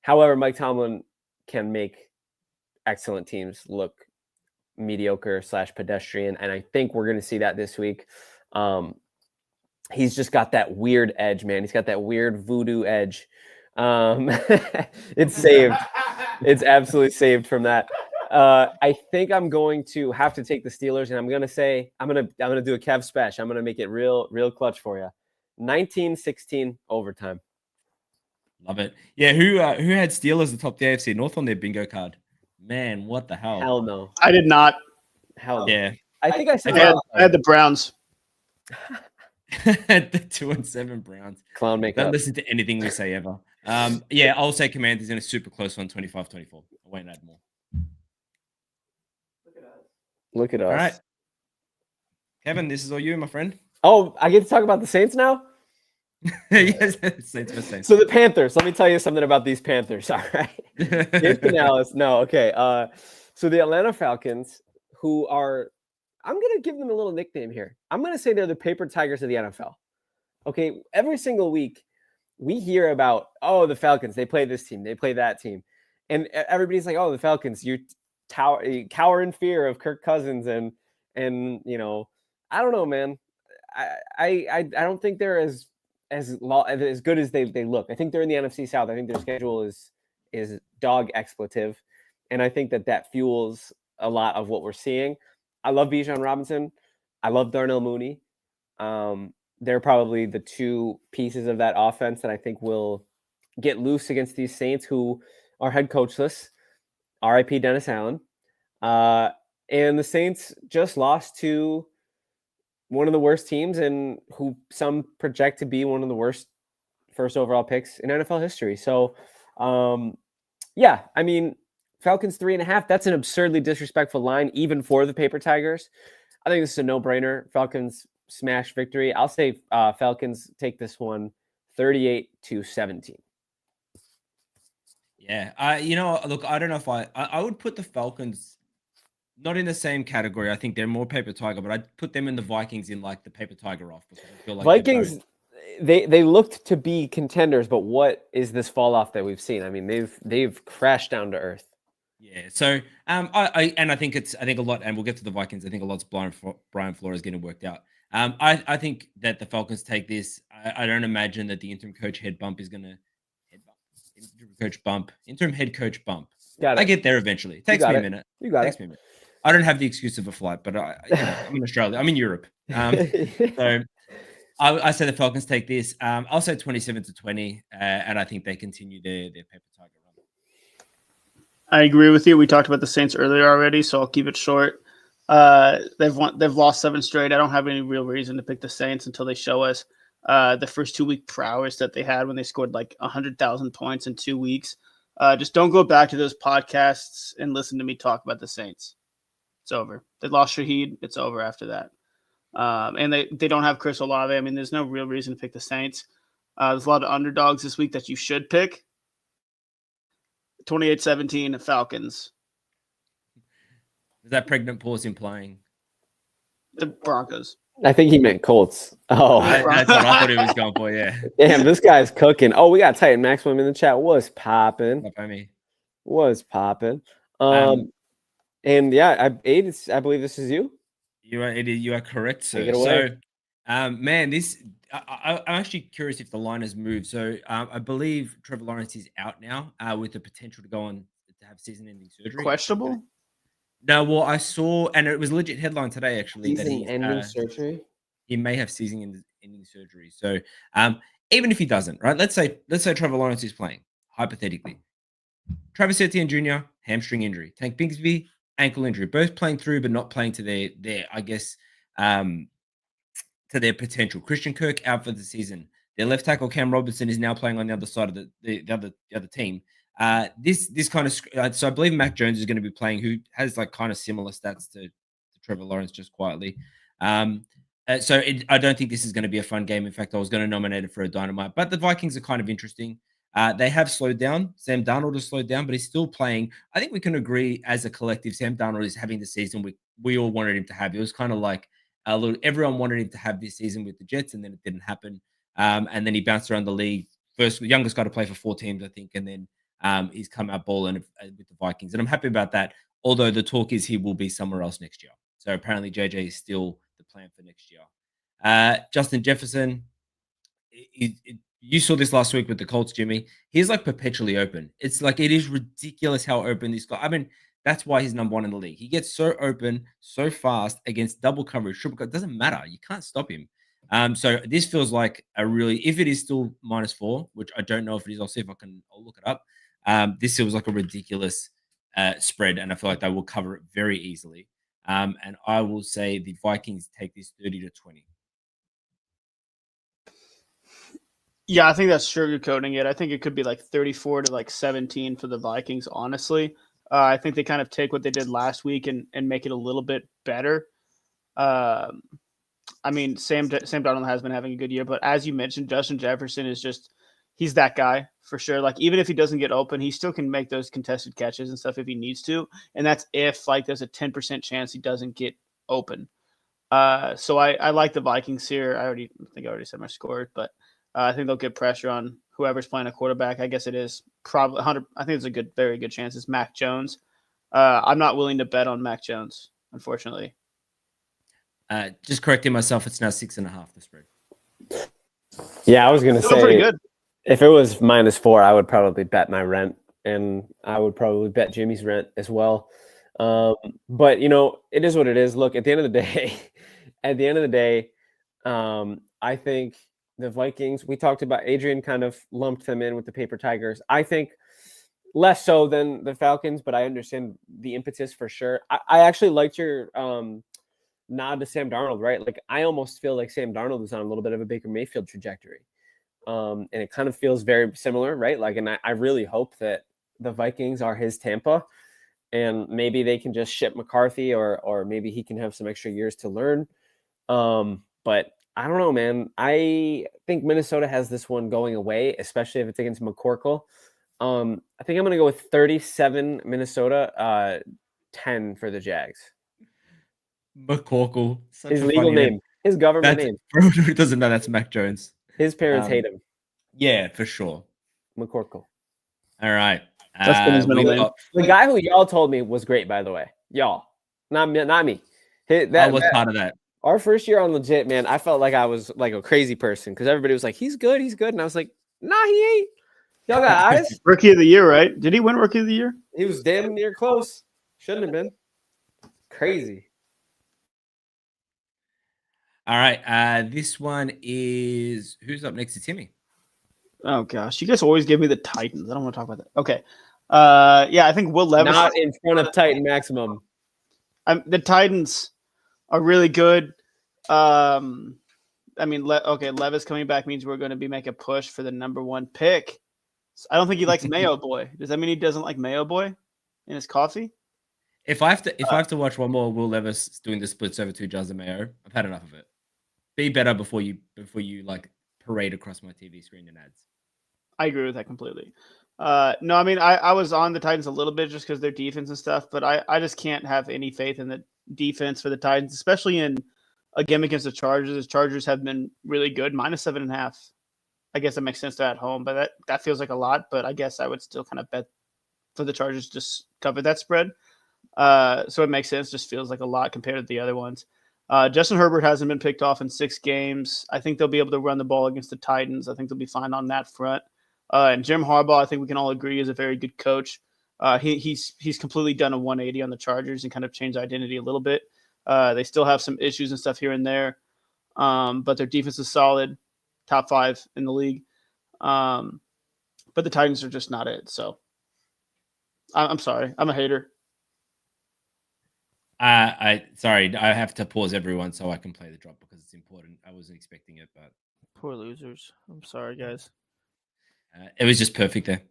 However, Mike Tomlin can make excellent teams look mediocre / pedestrian. And I think we're going to see that this week. He's just got that weird edge, man. He's got that weird voodoo edge. It's saved. It's absolutely saved from that. I think I'm going to have to take the Steelers, and I'm gonna do a Kev special. I'm gonna make it real clutch for you. 19-16 overtime. Love it. Yeah, who had Steelers atop the AFC North on their bingo card? Man, what the hell? Hell no. I did not. Hell no. Yeah. I think I said I had the Browns. The 2-7 Browns. Clown makeup. Don't listen to anything we say ever. Yeah, I'll say Commanders in a super close one, 25-24. I won't add more. Look at us. All right. Kevin, this is all you, my friend. Oh, I get to talk about the Saints now? Yes, Saints for Saints. So the Panthers, let me tell you something about these Panthers. All right. James Canales. No, okay. So the Atlanta Falcons, who are, I'm going to give them a little nickname here. I'm going to say they're the paper tigers of the NFL. Okay. Every single week we hear about, oh, the Falcons, they play this team, they play that team. And everybody's like, oh, the Falcons, you cower in fear of Kirk Cousins. And, you know, I don't know, man. I don't think they're as good as they look. I think they're in the NFC South. I think their schedule is dog expletive. And I think that fuels a lot of what we're seeing. I love Bijan Robinson. I love Darnell Mooney. They're probably the two pieces of that offense that I think will get loose against these Saints who are head coachless. RIP Dennis Allen. And the Saints just lost to one of the worst teams and who some project to be one of the worst first overall picks in NFL history. So, yeah, I mean, Falcons 3.5, that's an absurdly disrespectful line, even for the paper tigers. I think this is a no-brainer. Falcons smash victory. I'll say Falcons take this one 38-17. Yeah. You know, look, I don't know if I would put the Falcons not in the same category. I think they're more paper tiger, but I'd put them in the Vikings in like the paper tiger off because I feel like Vikings, they looked to be contenders, but what is this fall off that we've seen? I mean, they've crashed down to earth. Yeah. So I think a lot, and we'll get to the Vikings. I think a lot's Brian Flores getting worked out. I think that the Falcons take this. I don't imagine that the interim coach head bump is gonna interim head coach bump. I get there eventually. It takes me a minute. You got it. Takes me a minute. I don't have the excuse of a flight, but I'm in Australia. I'm in Europe. So I say the Falcons take this. I'll say 27-20, and I think they continue their paper tiger run. I agree with you. We talked about the Saints earlier already, so I'll keep it short. They've lost 7 straight. I don't have any real reason to pick the Saints until they show us the first 2-week prowess that they had when they scored like 100,000 points in 2 weeks. Just don't go back to those podcasts and listen to me talk about the Saints. It's over. They lost Shaheed. It's over after that. And they don't have Chris Olave. I mean, there's no real reason to pick the Saints. There's a lot of underdogs this week that you should pick. 28-17 Falcons. Is that pregnant pause implying? The Broncos. I think he meant Colts. Oh, That's what I thought he was going for. Yeah. Damn, this guy's cooking. Oh, we got Titan Maximum in the chat. Was popping. Not by me. Was popping. And yeah, I believe this is you. You are correct, sir. Take it away. So, man, this I'm actually curious if the line has moved. So I believe Trevor Lawrence is out now with the potential to go on to have season-ending surgery. Questionable. No, well, I saw, and it was a legit headline today actually that Season-ending surgery. he may have season-ending surgery. So even if he doesn't, right? Let's say Trevor Lawrence is playing hypothetically. Travis Etienne Jr. hamstring injury. Tank Bigsby ankle injury. Both playing through, but not playing to their I guess to their potential. Christian Kirk out for the season. Their left tackle Cam Robinson is now playing on the other side of the other team. This kind of so I believe Mac Jones is going to be playing, who has like kind of similar stats to Trevor Lawrence, just quietly. I don't think this is going to be a fun game. In fact, I was going to nominate it for a dynamite, but the Vikings are kind of interesting. They have slowed down. Sam Darnold has slowed down, but he's still playing. I think we can agree as a collective, Sam Darnold is having the season we all wanted him to have. It was kind of like everyone wanted him to have this season with the Jets, and then it didn't happen. And then he bounced around the league. First, the youngest guy to play for 4 teams, I think, and then he's come out balling with the Vikings, and I'm happy about that. Although the talk is he will be somewhere else next year. So apparently JJ is still the plan for next year. Justin Jefferson, you saw this last week with the Colts, Jimmy. He's like perpetually open. It's like it is ridiculous how open this guy. I mean, that's why he's number 1 in the league. He gets so open, so fast against double coverage, triple coverage. It doesn't matter. You can't stop him. So this feels like a really, if it is still -4, which I don't know if it is, I'll look it up. This feels like a ridiculous spread, and I feel like they will cover it very easily. And I will say the Vikings take this 30-20. Yeah, I think that's sugarcoating it. I think it could be like 34 to like 17 for the Vikings, honestly. I think they kind of take what they did last week and make it a little bit better. I mean, Sam Darnold has been having a good year, but as you mentioned, Justin Jefferson is just – he's that guy for sure. Like, even if he doesn't get open, he still can make those contested catches and stuff if he needs to, and that's if, like, there's a 10% chance he doesn't get open. So I like the Vikings here. I think I already said my score, but I think they'll get pressure on whoever's playing a quarterback. I guess it is probably 100. I think it's a very good chance. It's Mac Jones. I'm not willing to bet on Mac Jones, unfortunately. Just correcting myself, it's now 6.5 the spread. Yeah, I was gonna say pretty good. If it was -4, I would probably bet my rent, and I would probably bet Jimmy's rent as well. But it is what it is. Look, at the end of the day, I think the Vikings. We talked about Adrian kind of lumped them in with the Paper Tigers. I think less so than the Falcons, but I understand the impetus for sure. I actually liked your nod to Sam Darnold, right? Like, I almost feel like Sam Darnold is on a little bit of a Baker Mayfield trajectory. And it kind of feels very similar, right? Like, and I really hope that the Vikings are his Tampa, and maybe they can just ship McCarthy, or maybe he can have some extra years to learn. But I don't know, man. I think Minnesota has this one going away, especially if it's against McCorkle. I think I'm going to go with 37 Minnesota, 10 for the Jags. McCorkle. His legal name. His government name. For who doesn't know, that's Mac Jones. His parents hate him. Yeah, for sure. McCorkle. All right. That's been his middle name. The guy who y'all told me was great, by the way. Y'all. Not me. I was part of that. Our first year on Legit, man, I felt like I was like a crazy person because everybody was like, he's good. And I was like, nah, he ain't. Y'all got eyes. Rookie of the year, right? Did he win Rookie of the Year? He was damn near close. Shouldn't have been. Crazy. All right. This one is – who's up next to Timmy? Oh, gosh. You guys always give me the Titans. I don't want to talk about that. Okay. Yeah, I think Will Levis – not in front of Titan Maximum. The Titans are really good. I mean, Levis coming back means we're going to be making a push for the number 1 pick. I don't think he likes Mayo Boy. Does that mean he doesn't like Mayo Boy in his coffee? If I have to watch one more Will Levis doing the splits over 2 jars of mayo, I've had enough of it. Be better before you like parade across my TV screen and ads. I agree with that completely. No, I mean, I was on the Titans a little bit just because their defense and stuff, but I just can't have any faith in the defense for the Titans, especially in a game against the Chargers. The Chargers have been really good, -7.5. I guess it makes sense to at home, but that feels like a lot. But I guess I would still kind of bet for the Chargers to just cover that spread. So it makes sense. Just feels like a lot compared to the other ones. Justin Herbert hasn't been picked off in 6 games. I think they'll be able to run the ball against the Titans. I think they'll be fine on that front. And Jim Harbaugh, I think we can all agree, is a very good coach. He's completely done a 180 on the Chargers and kind of changed identity a little bit. They still have some issues and stuff here and there, but their defense is solid, top 5 in the league. But the Titans are just not it. So I'm sorry, I'm a hater. Sorry, I have to pause everyone so I can play the drop because it's important. I wasn't expecting it, but Poor losers. I'm sorry, guys. it was just perfect there.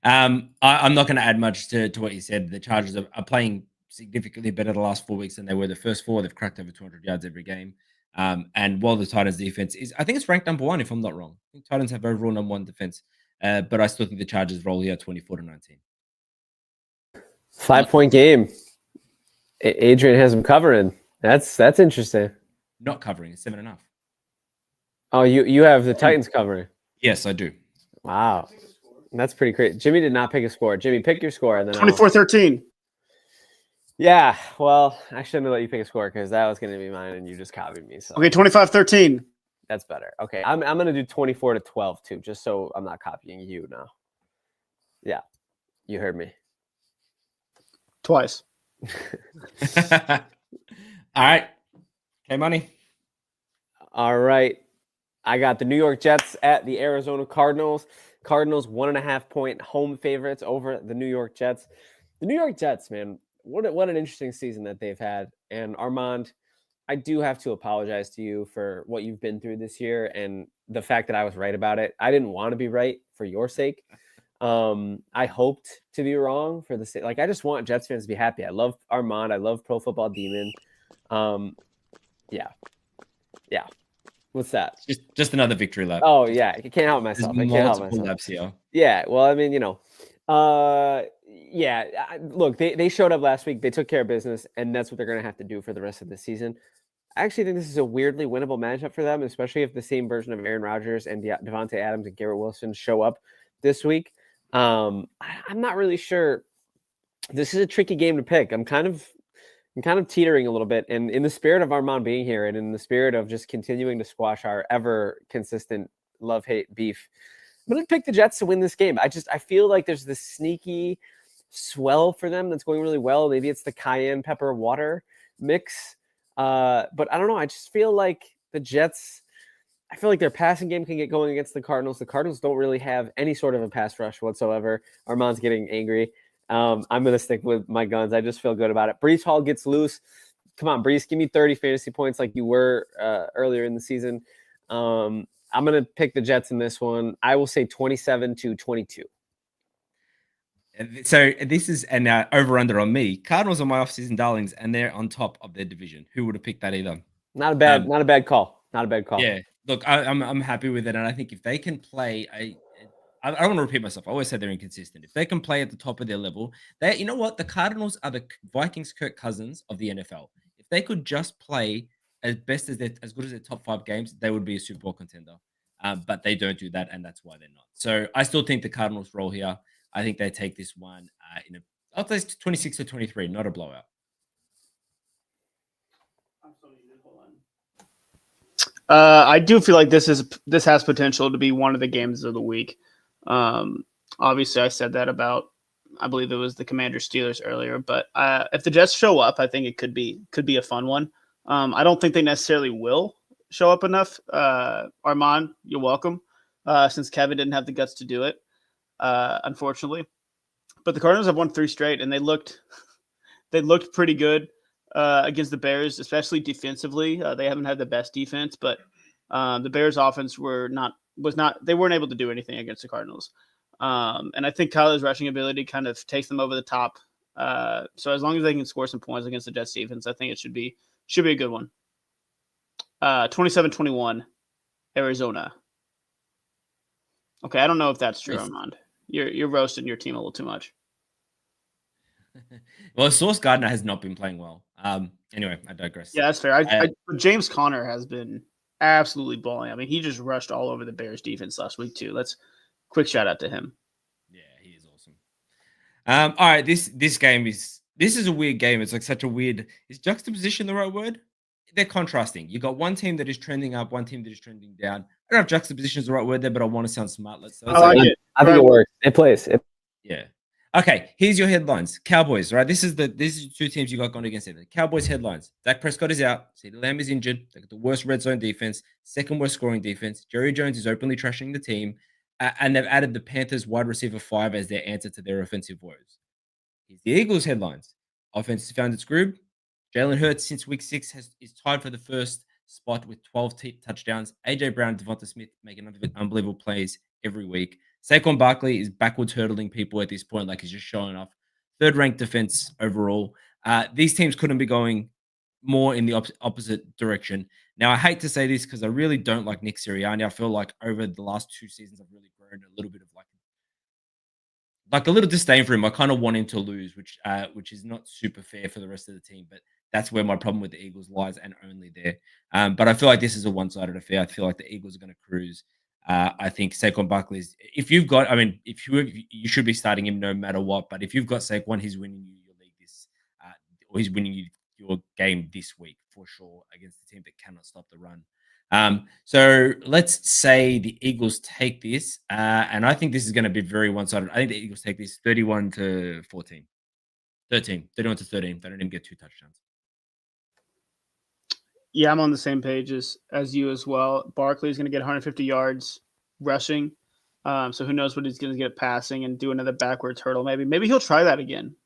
I'm not going to add much to what you said. The Chargers are playing significantly better the last 4 weeks than they were the first 4. They've cracked over 200 yards every game. And while the Titans defense is, I think it's ranked number 1, if I'm not wrong. I think Titans have overall number 1 defense. But I still think the Chargers roll here 24-19. 5-point game. Adrian has them covering. That's interesting. Not covering. It's 7.5. Oh, you have the Titans covering. Yes, I do. Wow. That's pretty great. Jimmy did not pick a score. Jimmy, pick your score. And then 24-13. Yeah, well, I shouldn't have let you pick a score because that was going to be mine and you just copied me. So Okay, 25-13. that's better. Okay, I'm going to do 24-12 too, just so I'm not copying you now. Yeah, you heard me. Twice. All right. Okay, money. All right. I got the New York Jets at the Arizona Cardinals. Cardinals 1.5-point home favorites over the New York Jets. The New York Jets, man, what an interesting season that they've had. And Armand, I do have to apologize to you for what you've been through this year and the fact that I was right about it. I didn't want to be right for your sake. I hoped to be wrong for the sake. Like, I just want Jets fans to be happy. I love Armand. I love Pro Football Demon. Yeah. What's that? Just another victory lap. Oh yeah, I can't help myself. I can't help myself. Laps here. Yeah, well, I mean, look, they showed up last week. They took care of business, and that's what they're going to have to do for the rest of the season. I actually think this is a weirdly winnable matchup for them, especially if the same version of Aaron Rodgers and Devontae Adams and Garrett Wilson show up this week. I'm not really sure. This is a tricky game to pick. I'm kind of teetering a little bit, and in the spirit of Armand being here and in the spirit of just continuing to squash our ever consistent love-hate beef, I'm going to pick the Jets to win this game. I feel like there's this sneaky swell for them that's going really well. Maybe it's the cayenne pepper water mix. But I don't know. I just feel like the Jets, I feel like their passing game can get going against the Cardinals. The Cardinals don't really have any sort of a pass rush whatsoever. Armand's getting angry. I'm going to stick with my guns. I just feel good about it. Breece Hall gets loose. Come on, Breece, give me 30 fantasy points like you were earlier in the season. I'm going to pick the Jets in this one. I will say 27-22. So this is an over-under on me. Cardinals are my off-season darlings, and they're on top of their division. Who would have picked that either? Not a bad call. Not a bad call. Yeah, look, I'm happy with it, and I think if they can play I don't want to repeat myself. I always say they're inconsistent. If they can play at the top of their level, you know what? The Cardinals are the Vikings' Kirk Cousins of the NFL. If they could just play as good as their top 5 games, they would be a Super Bowl contender. But they don't do that, and that's why they're not. So I still think the Cardinals roll here. I think they take this one I'll say 26-23, not a blowout. I do feel like this has potential to be one of the games of the week. Obviously, I said that about, I believe it was the Commanders Steelers earlier, but if the Jets show up, I think it could be a fun one. I don't think they necessarily will show up enough. Armand, you're welcome. Since Kevin didn't have the guts to do it, unfortunately. But the Cardinals have won 3 straight, and they looked pretty good against the Bears, especially defensively. They haven't had the best defense, but the Bears' offense they weren't able to do anything against the Cardinals. And I think Kyler's rushing ability kind of takes them over the top. So as long as they can score some points against the Jets defense, I think it should be a good one. 27-21, Arizona. Okay, I don't know if that's true, Armand. You're roasting your team a little too much. Well, Sauce Gardner has not been playing well. Anyway, I digress. Yeah, that's fair. James Conner has been absolutely balling. I mean, he just rushed all over the Bears defense last week too. Let's quick shout out to him. Yeah, he is awesome. All right, this game is a weird game. It's like such a weird. Is juxtaposition the right word? they're contrasting. You got one team that is trending up, one team that is trending down. I don't know if juxtaposition is the right word there, but I want to sound smart. So I like it. I think it works. It plays. Yeah. Okay, here's your headlines. Cowboys, right? These are two teams you got going against each other. Cowboys headlines. Dak Prescott is out. CeeDee Lamb is injured. They got the worst red zone defense, second worst scoring defense. Jerry Jones is openly trashing the team, and they've added the Panthers wide receiver 5 as their answer to their offensive woes. Here's the Eagles headlines. Offense has found its groove. Jalen Hurts since week 6 is tied for the first spot with 12 touchdowns. AJ Brown, Devonta Smith making unbelievable plays every week. Saquon Barkley is backwards hurdling people at this point, like he's just showing off. Third-ranked defense overall. These teams couldn't be going more in the opposite direction. Now, I hate to say this because I really don't like Nick Sirianni. I feel like over the last 2 seasons, I've really grown a little bit of like a little disdain for him. I kind of want him to lose, which is not super fair for the rest of the team. But that's where my problem with the Eagles lies, and only there. But I feel like this is a one-sided affair. I feel like the Eagles are going to cruise. I think Saquon Barkley is, if you should be starting him no matter what. But if you've got Saquon, he's winning you your league or he's winning you your game this week for sure against the team that cannot stop the run. So let's say the Eagles take this, and I think this is going to be very one-sided. I think the Eagles take this 31-14. 31-13. They don't even get 2 touchdowns. Yeah, I'm on the same page as you as well. Barkley's going to get 150 yards rushing. So who knows what he's going to get passing and do another backwards hurdle. Maybe he'll try that again.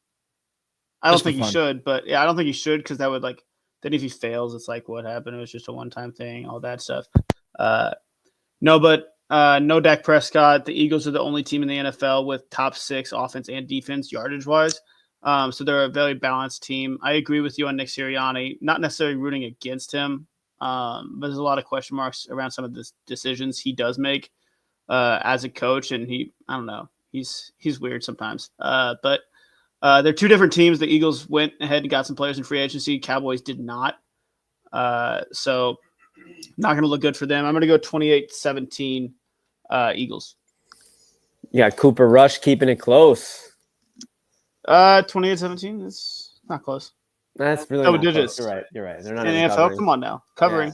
I don't think he should, but yeah, I don't think he should because that would then if he fails, it's like what happened? It was just a one-time thing, all that stuff. No Dak Prescott. The Eagles are the only team in the NFL with top 6 offense and defense yardage-wise. So they're a very balanced team. I agree with you on Nick Sirianni. Not necessarily rooting against him, but there's a lot of question marks around some of the decisions he does make as a coach, and I don't know, he's weird sometimes. But they're 2 different teams. The Eagles went ahead and got some players in free agency. Cowboys did not. So not going to look good for them. I'm going to go 28-17 Eagles. Yeah, Cooper Rush keeping it close. 28-17 is not close. That's really double not digits. Close. You're right. They're not in even NFL. covering. Come on now, covering.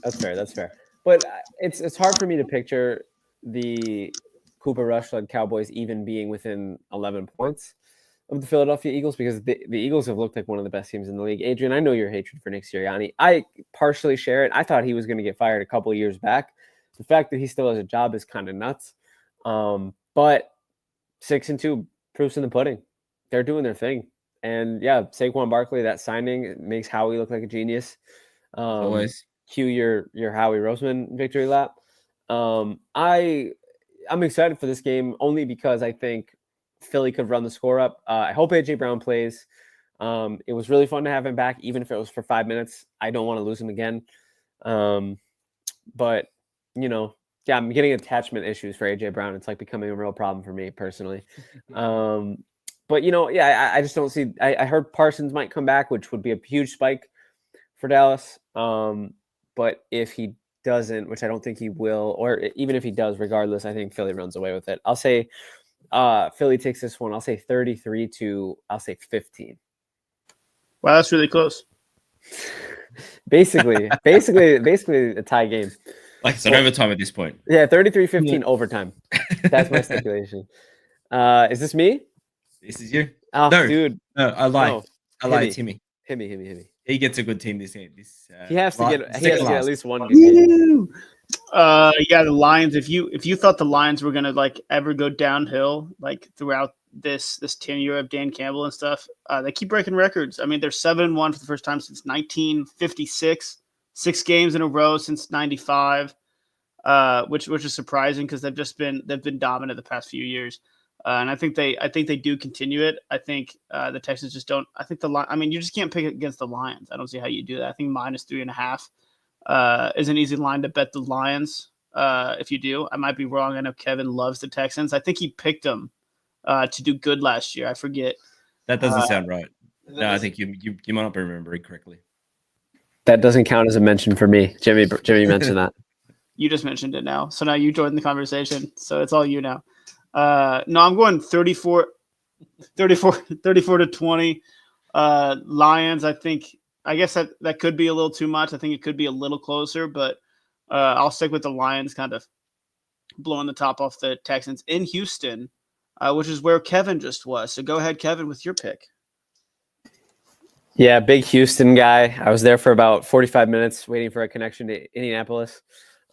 Yeah, that's fair. But it's hard for me to picture the Cooper Rush-led Cowboys even being within 11 points of the Philadelphia Eagles because the Eagles have looked like one of the best teams in the league. Adrian, I know your hatred for Nick Sirianni. I partially share it. I thought he was going to get fired a couple of years back. The fact that he still has a job is kind of nuts. But 6-2 proofs in the pudding. They're doing their thing. And yeah, Saquon Barkley, that signing makes Howie look like a genius. Always. Cue your Howie Roseman victory lap. I'm excited for this game only because I think Philly could run the score up. I hope AJ Brown plays. It was really fun to have him back, even if it was for 5 minutes. I don't want to lose him again. But yeah, I'm getting attachment issues for AJ Brown. It's like becoming a real problem for me personally. But I just don't see. I heard Parsons might come back, which would be a huge spike for Dallas. But if he doesn't, which I don't think he will, or even if he does, regardless, I think Philly runs away with it. I'll say Philly takes this one. I'll say 33-15. Wow, that's really close. basically a tie game. Like it's an overtime at this point. Yeah, 33-15 overtime. That's my stipulation. Is this me? This is you. Oh, no, dude. No, I lie. No. I lie. It's Himmy. Himmy. He gets a good team this year. He has to get at least one good game. Yeah, the Lions. If you thought the Lions were gonna ever go downhill throughout this tenure of Dan Campbell and stuff, they keep breaking records. I mean, they're 7-1 for the first time since 1956, 6 games in a row since 95, which is surprising because they've been dominant the past few years. And I think they do continue it. I think the Texans just don't. I think you just can't pick against the Lions. I don't see how you do that. I think -3.5 is an easy line to bet the Lions. If you do, I might be wrong. I know Kevin loves the Texans. I think he picked them to do good last year. I forget. That doesn't sound right. No, I think you might not be remembering correctly. That doesn't count as a mention for me. Jimmy mentioned that. You just mentioned it now, so now you joined the conversation. So it's all you now. No, I'm going 34-20. Lions, I think I guess that could be a little too much. I think it could be a little closer, but I'll stick with the Lions kind of blowing the top off the Texans in Houston, which is where Kevin just was. So go ahead, Kevin, with your pick. Yeah, big Houston guy. I was there for about 45 minutes waiting for a connection to Indianapolis.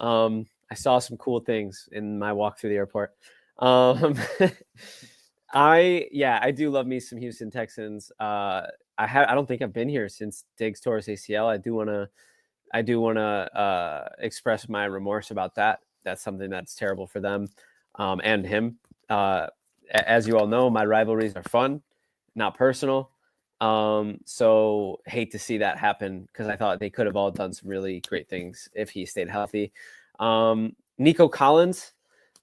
I saw some cool things in my walk through the airport. I do love me some Houston Texans. I don't think I've been here since Diggs tore his ACL. I do want to express my remorse about that. That's something that's terrible for them and him. As you all know, my rivalries are fun, not personal. So hate to see that happen because I thought they could have all done some really great things if he stayed healthy. Nico Collins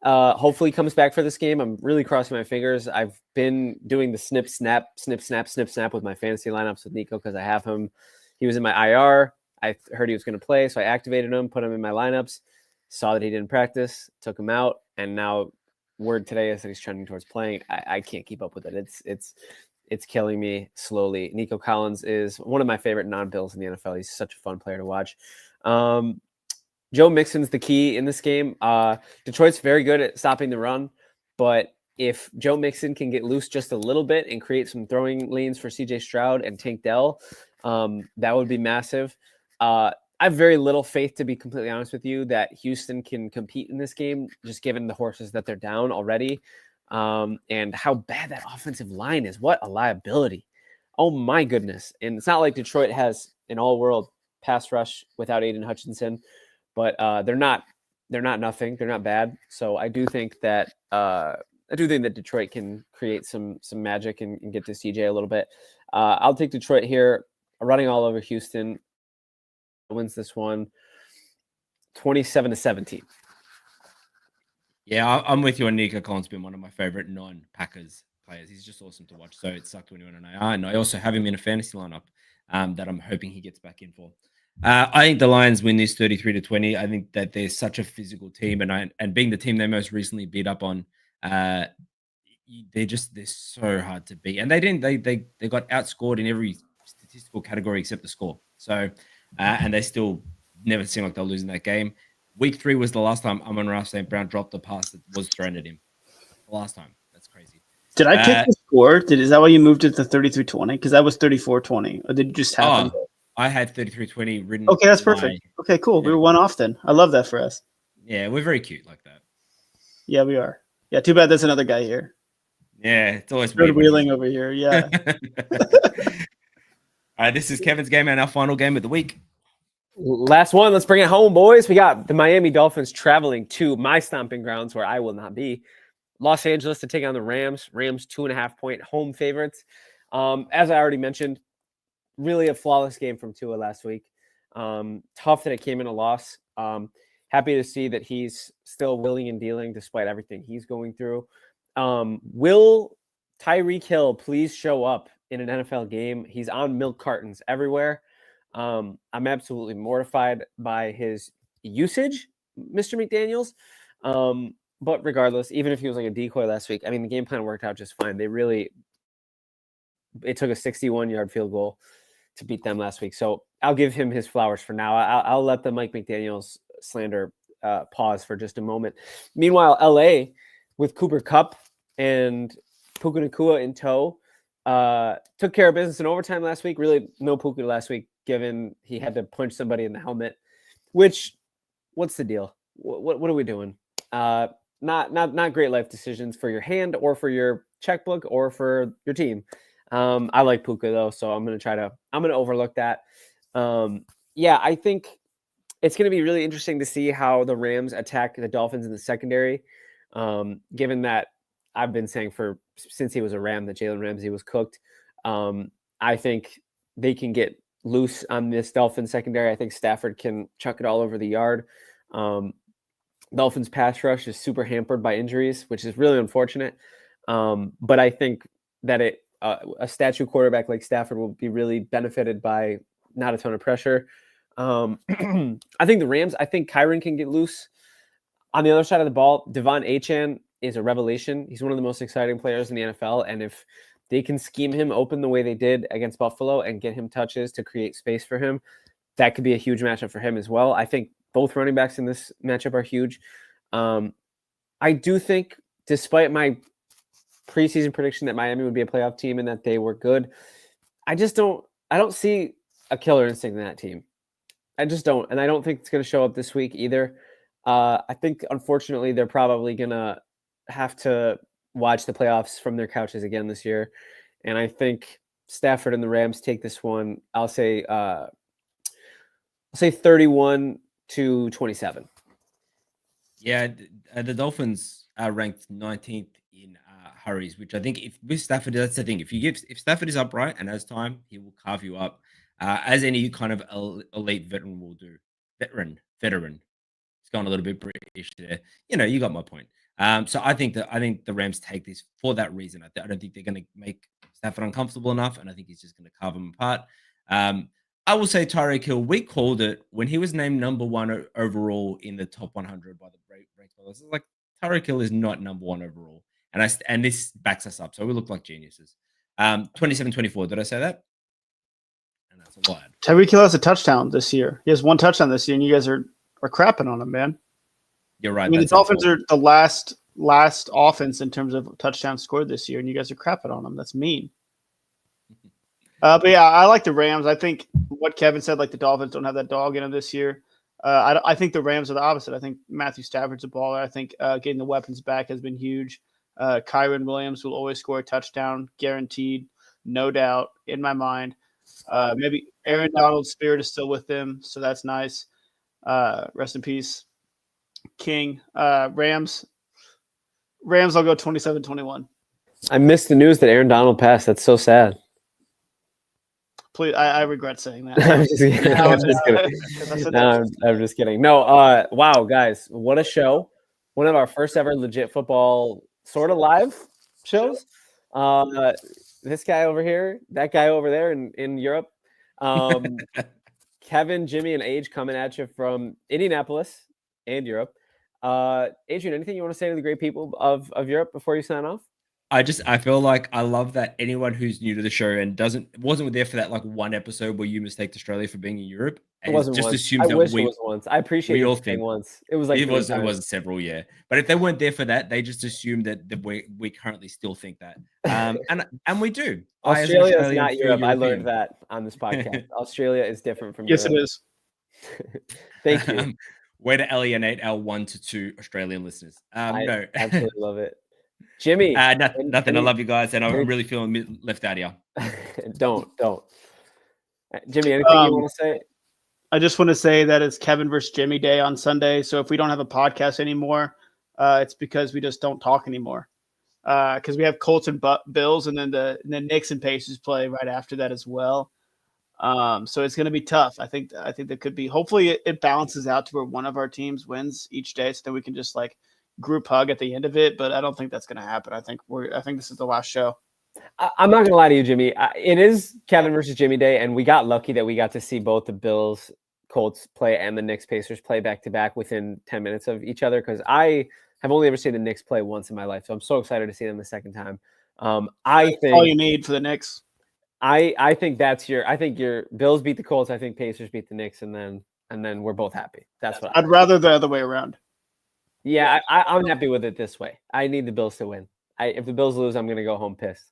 hopefully comes back for this game. I'm really crossing my fingers. I've been doing the snip, snap with my fantasy lineups with Nico because I have him. He was in my IR. I heard he was going to play, so I activated him, put him in my lineups, saw that he didn't practice, took him out, and now word today is that he's trending towards playing. I can't keep up with it. It's killing me slowly. Nico Collins is one of my favorite non-Bills in the NFL. He's such a fun player to watch. Joe Mixon's the key in this game. Detroit's very good at stopping the run, but if Joe Mixon can get loose just a little bit and create some throwing lanes for CJ Stroud and Tank Dell, that would be massive. I have very little faith, to be completely honest with you, that Houston can compete in this game, just given the horses that they're down already. And how bad that offensive line is. What a liability. Oh my goodness. And it's not like Detroit has an all-world pass rush without Aiden Hutchinson, but they're not nothing. They're not bad. So I do think that Detroit can create some magic and get to CJ a little bit. I'll take Detroit here, running all over Houston. Wins this one 27-17. Yeah, I'm with you on Nico Collins. Been one of my favorite non-Packers players. He's just awesome to watch. So it sucked when he went on IR. And I also have him in a fantasy lineup that I'm hoping he gets back in for. I think the Lions win this 33-20. I think that they're such a physical team, and being the team they most recently beat up on, they're so hard to beat. And they got outscored in every statistical category except the score. So and they still never seem like they'll lose in that game. Week 3 was the last time Amon-Ra St. Brown dropped the pass that was thrown at him. The last time. That's crazy. Did I pick the score? Is that why you moved it to 33-20? Because that was 34-20. Or did it just happen? I had 33-20 written. Okay, that's perfect. Okay, cool. Yeah. We were one off then. I love that for us. Yeah, we're very cute like that. Yeah, we are. Yeah, too bad there's another guy here. Yeah, it's always weird wheeling over here. Yeah. All right, this is Kevin's game and our final game of the week. Last one. Let's bring it home, boys. We got the Miami Dolphins traveling to my stomping grounds where I will not be. Los Angeles to take on the Rams. Rams 2.5-point home favorites. As I already mentioned, really a flawless game from Tua last week. Tough that it came in a loss. Happy to see that he's still willing and dealing despite everything he's going through. Will Tyreek Hill please show up in an NFL game? He's on milk cartons everywhere. I'm absolutely mortified by his usage, Mr. McDaniels. But regardless, even if he was like a decoy last week, I mean, the game plan worked out just fine. It took a 61-yard field goal to beat them last week. So I'll give him his flowers for now. I'll let the Mike McDaniels slander pause for just a moment. Meanwhile, LA with Cooper Kupp and Puka Nacua in tow took care of business in overtime last week. Really no Puka last week, given he had to punch somebody in the helmet, which what's the deal? What are we doing? Not great life decisions for your hand or for your checkbook or for your team. I like Puka though, so I'm going to overlook that. I think it's going to be really interesting to see how the Rams attack the Dolphins in the secondary. Given that I've been saying since he was a Ram that Jalen Ramsey was cooked. I think they can get loose on this Dolphins secondary. I think Stafford can chuck it all over the yard. Dolphins pass rush is super hampered by injuries, which is really unfortunate. But I think that a statue quarterback like Stafford will be really benefited by not a ton of pressure. I think the Rams, Kyron can get loose. On the other side of the ball, Devon Achane is a revelation. He's one of the most exciting players in the NFL. And if they can scheme him open the way they did against Buffalo and get him touches to create space for him, that could be a huge matchup for him as well. I think both running backs in this matchup are huge. I do think, despite my preseason prediction that Miami would be a playoff team and that they were good, I don't see a killer instinct in that team. I just don't. And I don't think it's going to show up this week either. I think, unfortunately, they're probably going to have to watch the playoffs from their couches again this year. And I think Stafford and the Rams take this one. I'll say 31-27. Yeah, the Dolphins are ranked 19th in hurries, which I think with Stafford, that's the thing. If Stafford is upright and has time, he will carve you up, as any kind of elite veteran will do. Veteran. It's gone a little bit British there. You got my point. So I think the Rams take this for that reason. I don't think they're going to make Stafford uncomfortable enough, and I think he's just going to carve them apart. I will say Tyreek Hill, we called it when he was named number 1 overall in the top 100 by the Breaks Brothers. Like, Tyreek Hill is not number 1 overall. And this backs us up. So we look like geniuses. 27-24. Did I say that? And that's a lot. Tyreek Hill has a touchdown this year. He has 1 touchdown this year, and you guys are crapping on him, man. You're right. I mean, the Dolphins are the last offense in terms of touchdowns scored this year, and you guys are crapping on them. That's mean. But yeah, I like the Rams. I think what Kevin said, like the Dolphins don't have that dog in them this year. I think the Rams are the opposite. I think Matthew Stafford's a baller. I think getting the weapons back has been huge. Kyron Williams will always score a touchdown, guaranteed, no doubt in my mind. Maybe Aaron Donald's spirit is still with them, so that's nice. Rest in peace, King. Rams, I'll go 27-21. I missed the news that Aaron Donald passed. That's so sad. Please, I regret saying that. I'm just kidding. I'm just kidding. No, wow, guys, what a show. One of our first ever legit football sort of live shows. This guy over here, that guy over there in Europe. Kevin, Jimmy, and Age coming at you from Indianapolis and Europe. Adrian, anything you want to say to the great people of Europe before you sign off? I feel like I love that anyone who's new to the show and wasn't there for that like one episode where you mistaked Australia for being in Europe. It wasn't just once. assumes I that wish it was once. I appreciate all it think once. It was like it wasn't several, yeah. But if they weren't there for that, they just assume that we currently still think that. And we do. Australia is not Europe. I learned that on this podcast. Australia is different from Yes, Europe. it is. Thank you. Way to alienate our 1 to 2 Australian listeners. No, absolutely love it. Jimmy. Nothing. I love you guys, and I'm really feeling left out here. Don't. Jimmy, anything you want to say? I just want to say that it's Kevin versus Jimmy Day on Sunday. So if we don't have a podcast anymore, it's because we just don't talk anymore. Because we have Colts and Bills, and then the Knicks and Pacers play right after that as well. So it's going to be tough. I think that could be. Hopefully, it balances out to where one of our teams wins each day, so that we can just like group hug at the end of it. But I don't think that's going to happen. I think this is the last show. I'm not going to lie to you, Jimmy. It is Kevin versus Jimmy Day, and we got lucky that we got to see both the Bills, Colts play and the Knicks Pacers play back to back within 10 minutes of each other. Because I have only ever seen the Knicks play once in my life, so I'm so excited to see them the second time. I think all you need for the Knicks. I think I think your Bills beat the Colts. I think Pacers beat the Knicks, and then we're both happy. That's what I'd rather the other way around. Yeah, I'm happy with it this way. I need the Bills to win. If the Bills lose, I'm going to go home pissed.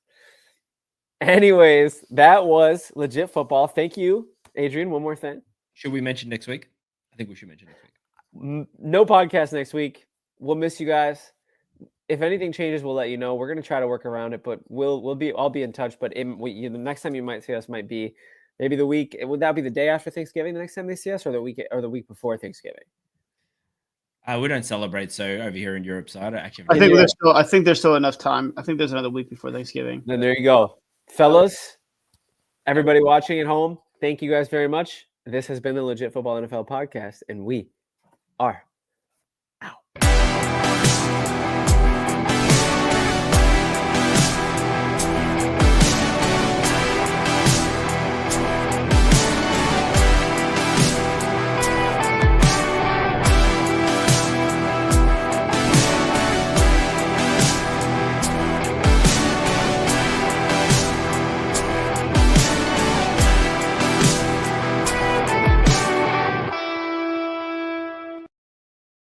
Anyways, that was legit football. Thank you, Adrian. One more thing. Should we mention next week? I think we should mention next week. No podcast next week. We'll miss you guys. If anything changes, we'll let you know. We're going to try to work around it, but I'll be in touch. But the next time you might see us might be maybe the week. Would that be the day after Thanksgiving? The next time they see us, or the week before Thanksgiving? We don't celebrate so over here in Europe, so I don't actually. I think there's still enough time. I think there's another week before Thanksgiving. Then there you go, fellas. Everybody watching at home, thank you guys very much. This has been the Legit Football NFL podcast, and we are